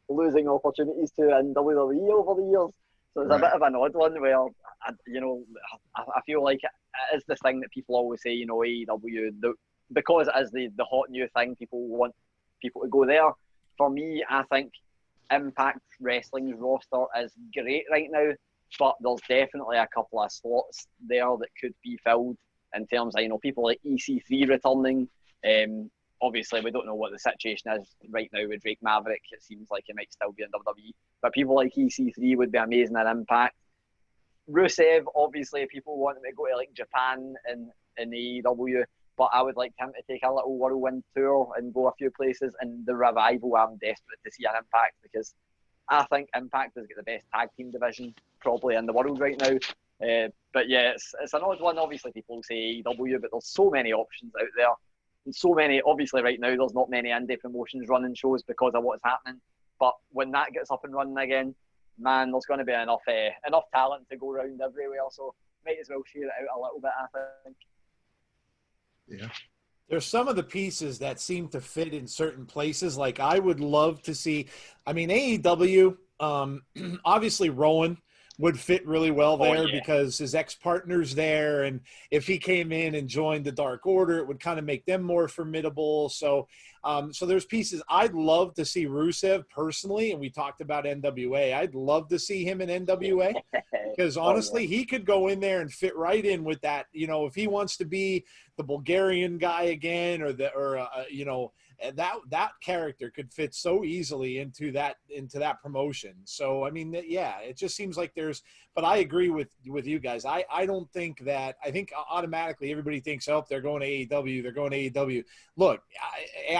losing opportunities to in WWE over the years. So it's a bit of an odd one where, I feel like it is this thing that people always say, you know, AEW, because it is the hot new thing, people want people to go there. For me, I think Impact Wrestling's roster is great right now, but there's definitely a couple of slots there that could be filled in terms of, you know, people like EC3 returning. Obviously, we don't know what the situation is right now with Drake Maverick. It seems like he might still be in WWE. But people like EC3 would be amazing at Impact. Rusev, obviously, people want him to go to like Japan and AEW. But I would like him to take a little whirlwind tour and go a few places. And the Revival, I'm desperate to see an Impact, because I think Impact has got the best tag team division probably in the world right now. But yeah, it's an odd one. Obviously, people say AEW, but there's so many options out there. And so many, obviously right now there's not many indie promotions running shows because of what's happening. But when that gets up and running again, man, there's going to be enough talent to go around everywhere. So might as well share it out a little bit, I think. Yeah. There's some of the pieces that seem to fit in certain places. Like I would love to see, I mean, AEW, obviously Rowan would fit really well there because his ex-partner's there. And if he came in and joined the Dark Order, it would kind of make them more formidable. So there's pieces. I'd love to see Rusev personally, and we talked about NWA. I'd love to see him in NWA because honestly, he could go in there and fit right in with that. You know, if he wants to be the Bulgarian guy again, or that character could fit so easily into that promotion. So I mean, yeah, it just seems like but I agree with you guys. I don't think that, I think automatically everybody thinks, oh, they're going to AEW. Look,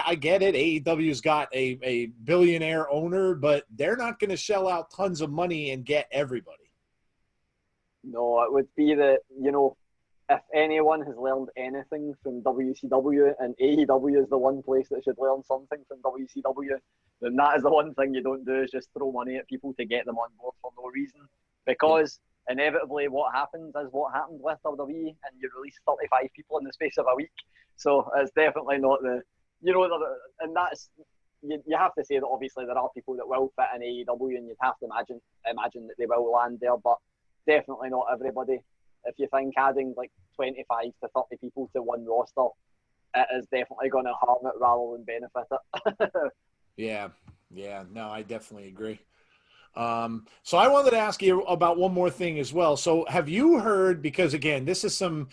I get it. AEW's got a billionaire owner, but they're not going to shell out tons of money and get everybody. No, it would be that, you know, if anyone has learned anything from WCW, and AEW is the one place that should learn something from WCW, then that is the one thing you don't do, is just throw money at people to get them on board for no reason. Because inevitably what happens is what happened with WWE, and you release 35 people in the space of a week. So it's definitely not and that's, you have to say that obviously there are people that will fit in AEW, and you'd have to imagine that they will land there, but definitely not everybody. If you think adding like 25 to 30 people to one roster, it is definitely going to harm it rather than benefit it. Yeah. No, I definitely agree. So I wanted to ask you about one more thing as well. So have you heard, because again, this is some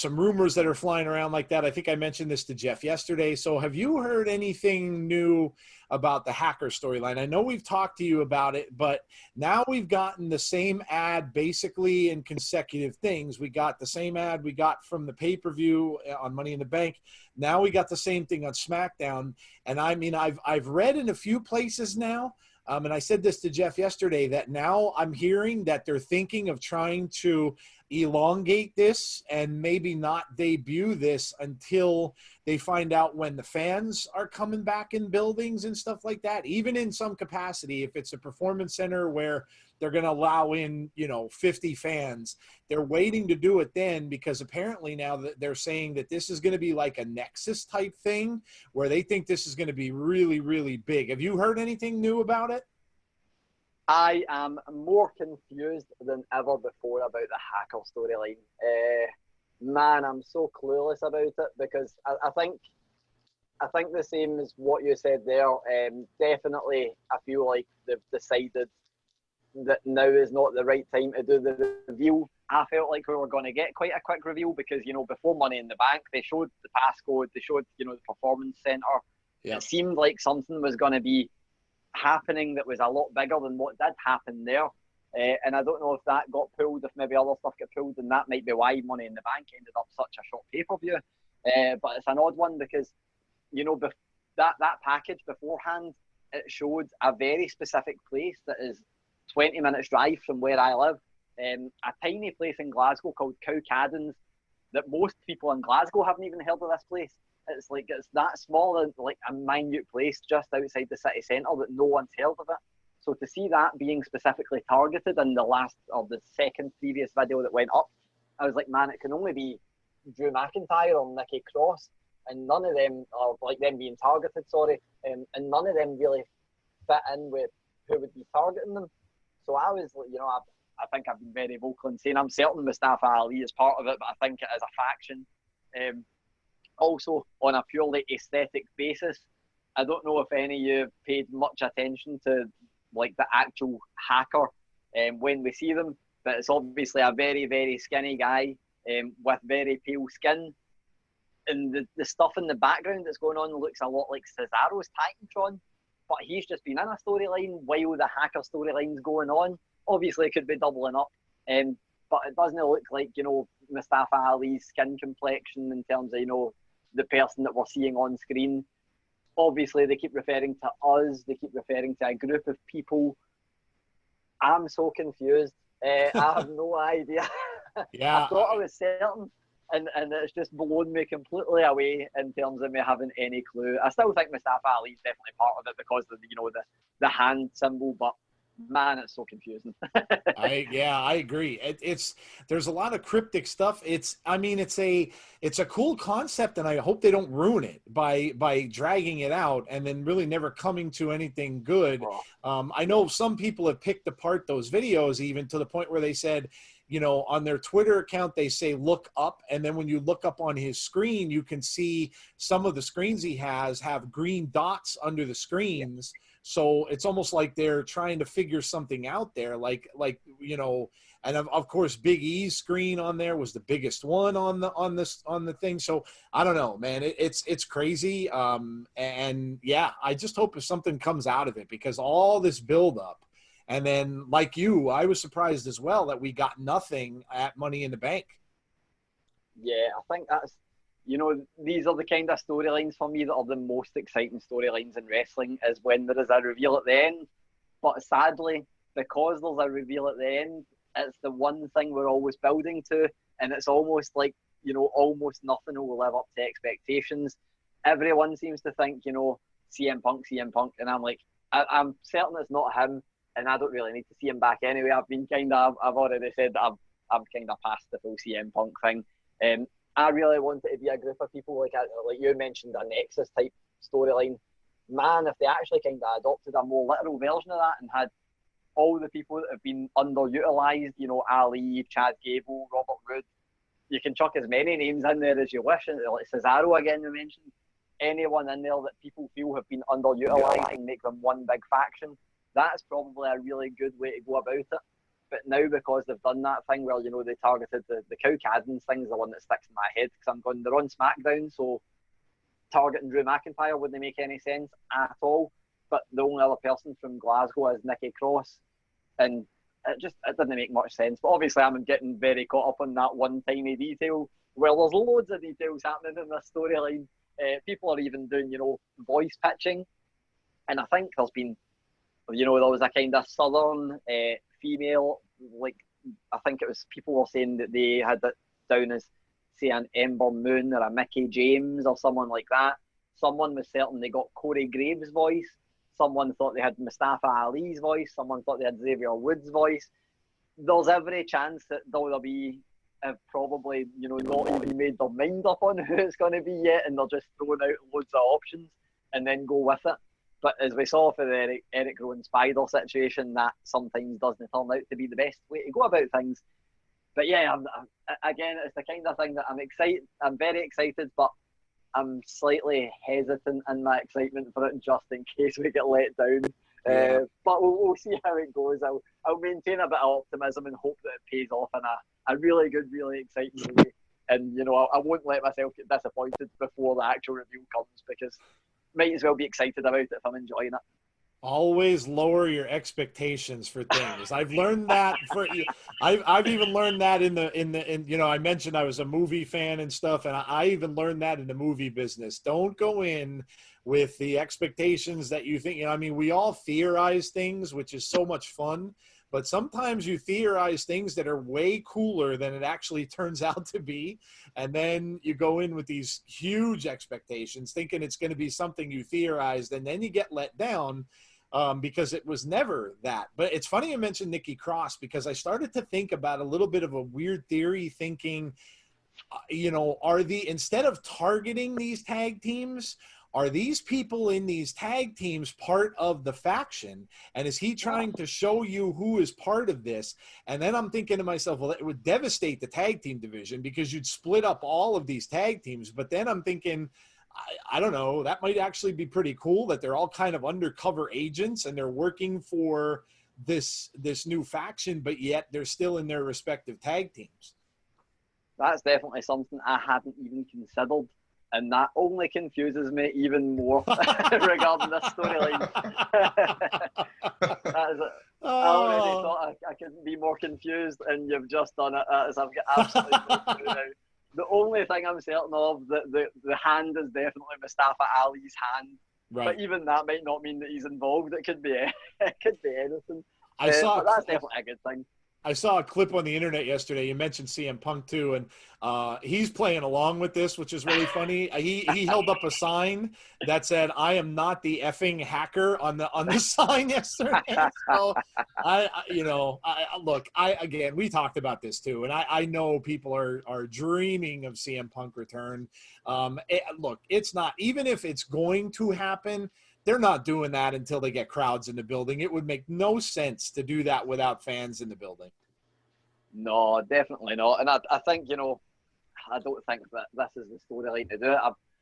rumors that are flying around like that. I think I mentioned this to Jeff yesterday. So have you heard anything new about the hacker storyline? I know we've talked to you about it, but now we've gotten the same ad basically in consecutive things. We got the same ad we got from the pay-per-view on Money in the Bank. Now we got the same thing on SmackDown. And I mean, I've read in a few places now, and I said this to Jeff yesterday, that now I'm hearing that they're thinking of trying to elongate this and maybe not debut this until they find out when the fans are coming back in buildings and stuff like that. Even in some capacity, if it's a performance center where they're going to allow in, 50 fans, they're waiting to do it then, because apparently now that they're saying that this is going to be like a Nexus type thing where they think this is going to be really, really big. Have you heard anything new about it? I am more confused than ever before about the hacker storyline. Man, I'm so clueless about it, because I think the same as what you said there. Definitely, I feel like they've decided that now is not the right time to do the reveal. I felt like we were going to get quite a quick reveal because, before Money in the Bank, they showed the passcode, they showed, the performance center. Yeah. It seemed like something was going to be happening that was a lot bigger than what did happen there. And I don't know if that got pulled, if maybe other stuff got pulled, and that might be why Money in the Bank ended up such a short pay-per-view. But it's an odd one because, that package beforehand, it showed a very specific place that is 20 minutes drive from where I live. A tiny place in Glasgow called Cowcaddens that most people in Glasgow haven't even heard of this place. It's that small, like a minute place just outside the city centre that no one's heard of it. So to see that being specifically targeted in the second previous video that went up, I was like, man, it can only be Drew McIntyre or Nikki Cross, and none of them are like them being targeted. And none of them really fit in with who would be targeting them. So I was, I think I've been very vocal in saying I'm certain Mustafa Ali is part of it, but I think it is a faction. Also, on a purely aesthetic basis, I don't know if any of you paid much attention to like the actual hacker when we see them, but it's obviously a very, very skinny guy with very pale skin. And the stuff in the background that's going on looks a lot like Cesaro's Titantron, but he's just been in a storyline while the hacker storyline's going on. Obviously, it could be doubling up, but it doesn't look like, Mustafa Ali's skin complexion in terms of, the person that we're seeing on screen. Obviously, they keep referring to us. They keep referring to a group of people. I'm so confused. I have no idea. Yeah. I thought I was certain, and it's just blown me completely away in terms of me having any clue. I still think Mustafa Ali is definitely part of it because of the hand symbol, but man, it's so confusing. I agree. There's a lot of cryptic stuff. It's a cool concept, and I hope they don't ruin it by dragging it out and then really never coming to anything good. I know some people have picked apart those videos even to the point where they said, on their Twitter account, they say, look up. And then when you look up on his screen, you can see some of the screens he has have green dots under the screens. So it's almost like they're trying to figure something out there. And of course, Big E's screen on there was the biggest one on the thing. So I don't know, man, it's crazy. And yeah, I just hope if something comes out of it, because all this buildup. And then, like you, I was surprised as well that we got nothing at Money in the Bank. Yeah, I think that's, these are the kind of storylines for me that are the most exciting storylines in wrestling, is when there is a reveal at the end. But sadly, because there's a reveal at the end, it's the one thing we're always building to. And it's almost like, almost nothing will live up to expectations. Everyone seems to think, CM Punk. And I'm like, I'm certain it's not him. And I don't really need to see him back anyway. I've already said that I'm kind of past the full CM Punk thing. I really want it to be a group of people like you mentioned, a Nexus type storyline. Man, if they actually kind of adopted a more literal version of that and had all the people that have been underutilized, Ali, Chad Gable, Robert Roode, you can chuck as many names in there as you wish. Like Cesaro again, we mentioned. Anyone in there that people feel have been underutilized and make them one big faction. That's probably a really good way to go about it. But now, because they've done that thing where, they targeted the Cowcaddens thing is the one that sticks in my head, because I'm going, they're on SmackDown, so targeting Drew McIntyre wouldn't make any sense at all. But the only other person from Glasgow is Nikki Cross, and it didn't make much sense. But obviously, I'm getting very caught up on that one tiny detail, where there's loads of details happening in this storyline. People are even doing, voice pitching, and I think there's been, there was a kind of southern female, like, I think it was, people were saying that they had it down as, say, an Ember Moon or a Mickey James or someone like that. Someone was certain they got Corey Graves' voice. Someone thought they had Mustafa Ali's voice. Someone thought they had Xavier Woods' voice. There's every chance that WWE have probably, not even made their mind up on who it's going to be yet, and they're just throwing out loads of options and then go with it. But as we saw for the Eric Rowan Spider situation, that sometimes doesn't turn out to be the best way to go about things. But yeah, again, it's the kind of thing that I'm excited. I'm very excited, but I'm slightly hesitant in my excitement for it, just in case we get let down. Yeah. But we'll see how it goes. I'll maintain a bit of optimism and hope that it pays off in a really good, really exciting way. And I won't let myself get disappointed before the actual review comes, because might as well be excited about it if I'm enjoying it. Always lower your expectations for things. I've learned that I've even learned that in I mentioned I was a movie fan and stuff, and I even learned that in the movie business. Don't go in with the expectations that you think, you know, I mean, we all theorize things, which is so much fun, but sometimes you theorize things that are way cooler than it actually turns out to be. And then you go in with these huge expectations thinking it's going to be something you theorized, and then you get let down because it was never that. But it's funny you mentioned Nikki Cross, because I started to think about a little bit of a weird theory, thinking, you know, instead of targeting these tag teams, are these people in these tag teams part of the faction? And is he trying to show you who is part of this? And then I'm thinking to myself, well, it would devastate the tag team division because you'd split up all of these tag teams. But then I'm thinking, I don't know, that might actually be pretty cool that they're all kind of undercover agents and they're working for this new faction, but yet they're still in their respective tag teams. That's definitely something I hadn't even considered, and that only confuses me even more regarding this storyline. I already thought I couldn't be more confused, and you've just done it. As I've got absolutely no clue now. The only thing I'm certain of, the hand is definitely Mustafa Ali's hand. Right. But even that might not mean that he's involved. It could be anything. But that's definitely a good thing. I saw a clip on the internet yesterday. You mentioned CM Punk too, and he's playing along with this, which is really funny. He held up a sign that said, "I am not the effing hacker" on the sign yesterday. So again, we talked about this too, and I know people are dreaming of CM Punk return. It's not, even if it's going to happen, they're not doing that until they get crowds in the building. It would make no sense to do that without fans in the building. No, definitely not. And I think, you know, I don't think that this is the storyline to do it.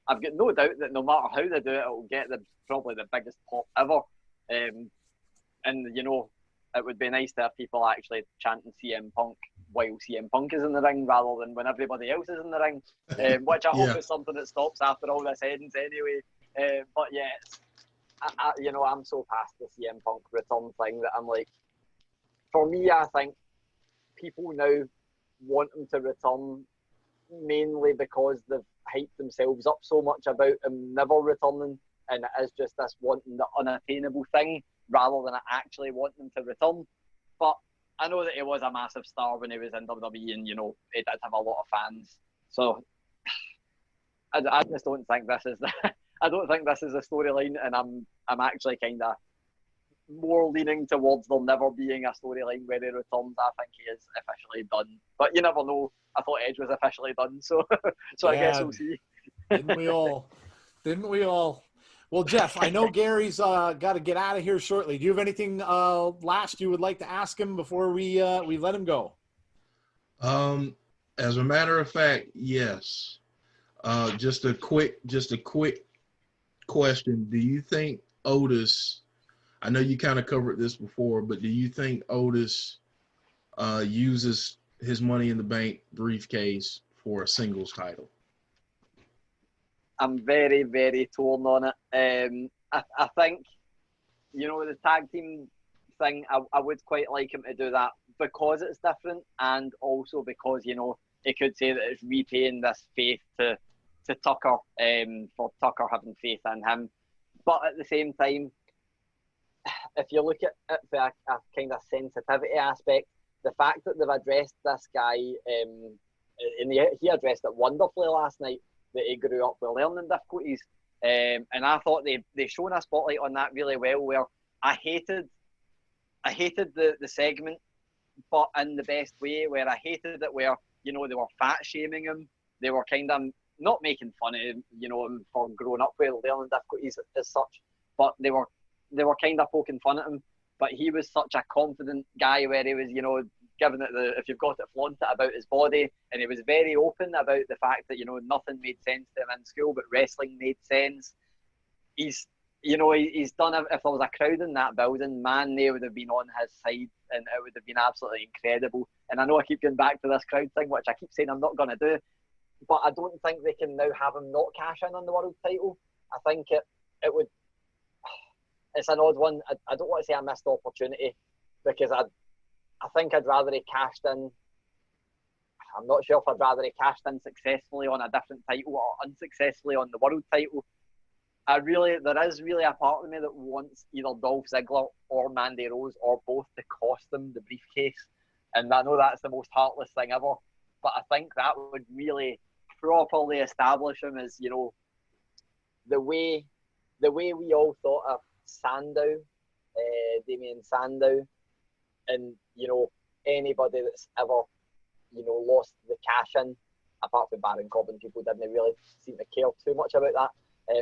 I've got no doubt that no matter how they do it, it will get probably the biggest pop ever. And, you know, it would be nice to have people actually chanting CM Punk while CM Punk is in the ring rather than when everybody else is in the ring, which I hope is something that stops after all this ends anyway. But yeah, I'm so past the CM Punk return thing that I'm like, for me, I think people now want him to return mainly because they've hyped themselves up so much about him never returning, and it is just this wanting the unattainable thing rather than actually wanting him to return. But I know that he was a massive star when he was in WWE, and, you know, he did have a lot of fans. So I just don't think this is I don't think this is a storyline, and I'm actually kind of more leaning towards there never being a storyline where he returns. I think he is officially done, but you never know. I thought Edge was officially done, so I guess we'll see. Didn't we all? Well, Jeff, I know Gary's got to get out of here shortly. Do you have anything last you would like to ask him before we let him go? As a matter of fact, yes. Just a quick question. Do you think Otis, I know you kind of covered this before, but do you think Otis uses his Money in the Bank briefcase for a singles title? I'm very, very torn on it. I think, you know, the tag team thing, I would quite like him to do that because it's different, and also because, you know, he could say that it's repaying this faith to Tucker, for Tucker having faith in him. But at the same time, if you look at it for a kind of sensitivity aspect, the fact that they've addressed this guy, and he addressed it wonderfully last night, that he grew up with learning difficulties, and I thought they shone a spotlight on that really well, where I hated the segment, but in the best way, where I hated it where, you know, they were fat shaming him, they were kind of not making fun of him, you know, him for growing up with learning difficulties as such, but they were kind of poking fun at him. But he was such a confident guy where he was, you know, giving it if you've got it, flaunt it about his body, and he was very open about the fact that, you know, nothing made sense to him in school, but wrestling made sense. He's done, if there was a crowd in that building, man, they would have been on his side, and it would have been absolutely incredible. And I know I keep going back to this crowd thing, which I keep saying I'm not going to do, but I don't think they can now have him not cash in on the world title. I think it would. It's an odd one. I don't want to say a missed opportunity, because I think I'd rather he cashed in. I'm not sure if I'd rather he cashed in successfully on a different title or unsuccessfully on the world title. there is really a part of me that wants either Dolph Ziggler or Mandy Rose or both to cost them the briefcase. And I know that's the most heartless thing ever, but I think that would really properly establish him as, you know, the way we all thought of Sandow, Damien Sandow, and, you know, anybody that's ever, you know, lost the cash in, apart from Baron Corbin, people didn't really seem to care too much about that,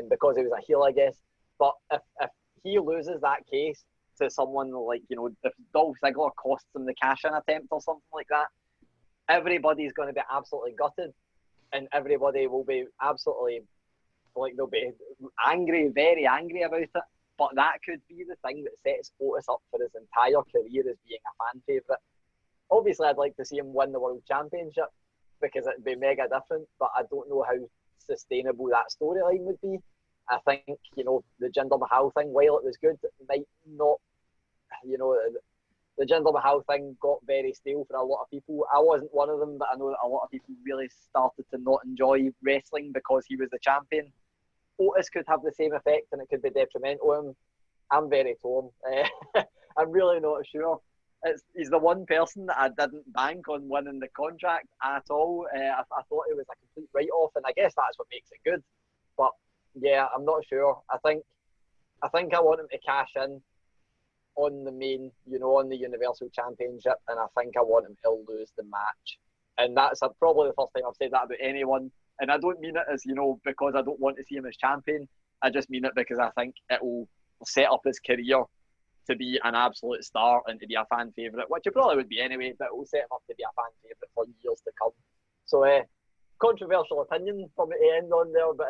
because he was a heel, I guess. But if he loses that case to someone like, you know, if Dolph Ziggler costs him the cash-in attempt or something like that, everybody's going to be absolutely gutted, and everybody will be absolutely, like, they'll be angry, very angry about it. But that could be the thing that sets Otis up for his entire career as being a fan favourite. Obviously, I'd like to see him win the World Championship because it'd be mega different, but I don't know how sustainable that storyline would be. I think, you know, the Jinder Mahal thing, while it was good, it might not, you know, the Jinder Mahal thing got very stale for a lot of people. I wasn't one of them, but I know that a lot of people really started to not enjoy wrestling because he was the champion. Otis could have the same effect and it could be detrimental to him. I'm very torn. I'm really not sure. He's the one person that I didn't bank on winning the contract at all. I thought it was a complete write-off, and I guess that's what makes it good. But yeah, I'm not sure. I think I want him to cash in on the main, you know, on the Universal Championship, and I think I want him to lose the match. And that's probably the first time I've said that about anyone. And I don't mean it as, you know, because I don't want to see him as champion. I just mean it because I think it will set up his career to be an absolute star and to be a fan favourite, which it probably would be anyway, but it will set him up to be a fan favourite for years to come. So, controversial opinion from the end on there, but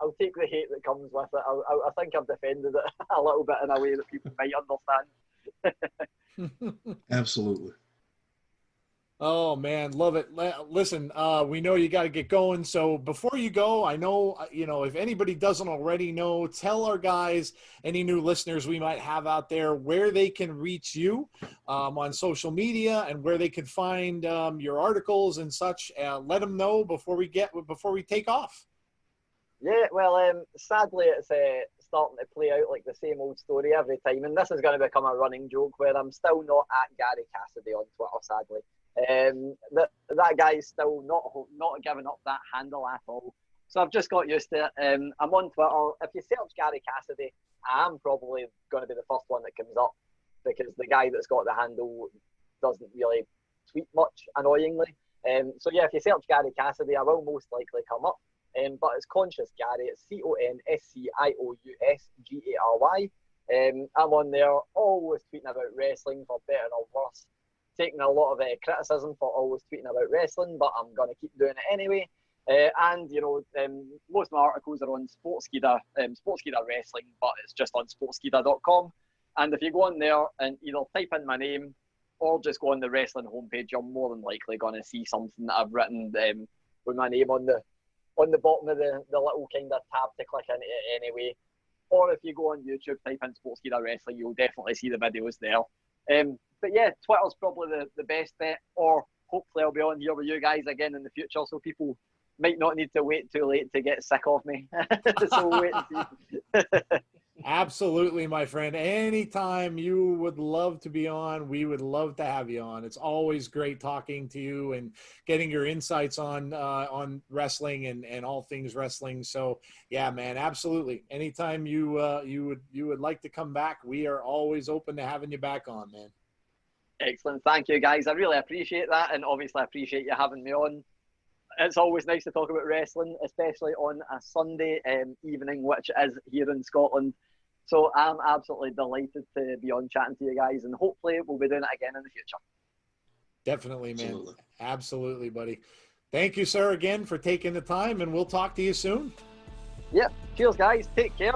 I'll take the hate that comes with it. I think I've defended it a little bit in a way that people might understand. Absolutely. Oh man, love it. Listen, we know you got to get going. So before you go, I know, you know, if anybody doesn't already know, tell our guys, any new listeners we might have out there, where they can reach you on social media and where they can find your articles and such. Let them know before we take off. Yeah, well, sadly, it's starting to play out like the same old story every time, and this is going to become a running joke where I'm still not at Gary Cassidy on Twitter, sadly. That guy's still not giving up that handle at all. So I've just got used to it. I'm on Twitter. If you search Gary Cassidy, I'm probably going to be the first one that comes up because the guy that's got the handle doesn't really tweet much, annoyingly. So yeah, if you search Gary Cassidy, I will most likely come up. But it's Conscious Gary. It's CONSCIOUSGARY. I'm on there, always tweeting about wrestling, for better or worse. Taking a lot of criticism for always tweeting about wrestling, but I'm going to keep doing it anyway. And, you know, most of my articles are on Sportskeeda Wrestling, but it's just on sportskeeda.com. And if you go on there and either type in my name or just go on the wrestling homepage, you're more than likely going to see something that I've written with my name on the bottom of the little kind of tab to click into it anyway. Or if you go on YouTube, type in Sportskeeda Wrestling, you'll definitely see the videos there. But yeah, Twitter's probably the best bet, or hopefully I'll be on here with you guys again in the future, so people might not need to wait too late to get sick of me. So we'll wait and see. Absolutely, my friend. Anytime you would love to be on, we would love to have you on. It's always great talking to you and getting your insights on wrestling and all things wrestling. So yeah, man, absolutely. Anytime you would like to come back, we are always open to having you back on, man. Excellent. Thank you, guys. I really appreciate that, and obviously I appreciate you having me on. It's always nice to talk about wrestling, especially on a Sunday evening, which is here in Scotland. So I'm absolutely delighted to be on chatting to you guys, and hopefully we'll be doing it again in the future. Definitely, man. Absolutely, buddy. Thank you, sir, again for taking the time, and we'll talk to you soon. Yeah. Cheers, guys. Take care.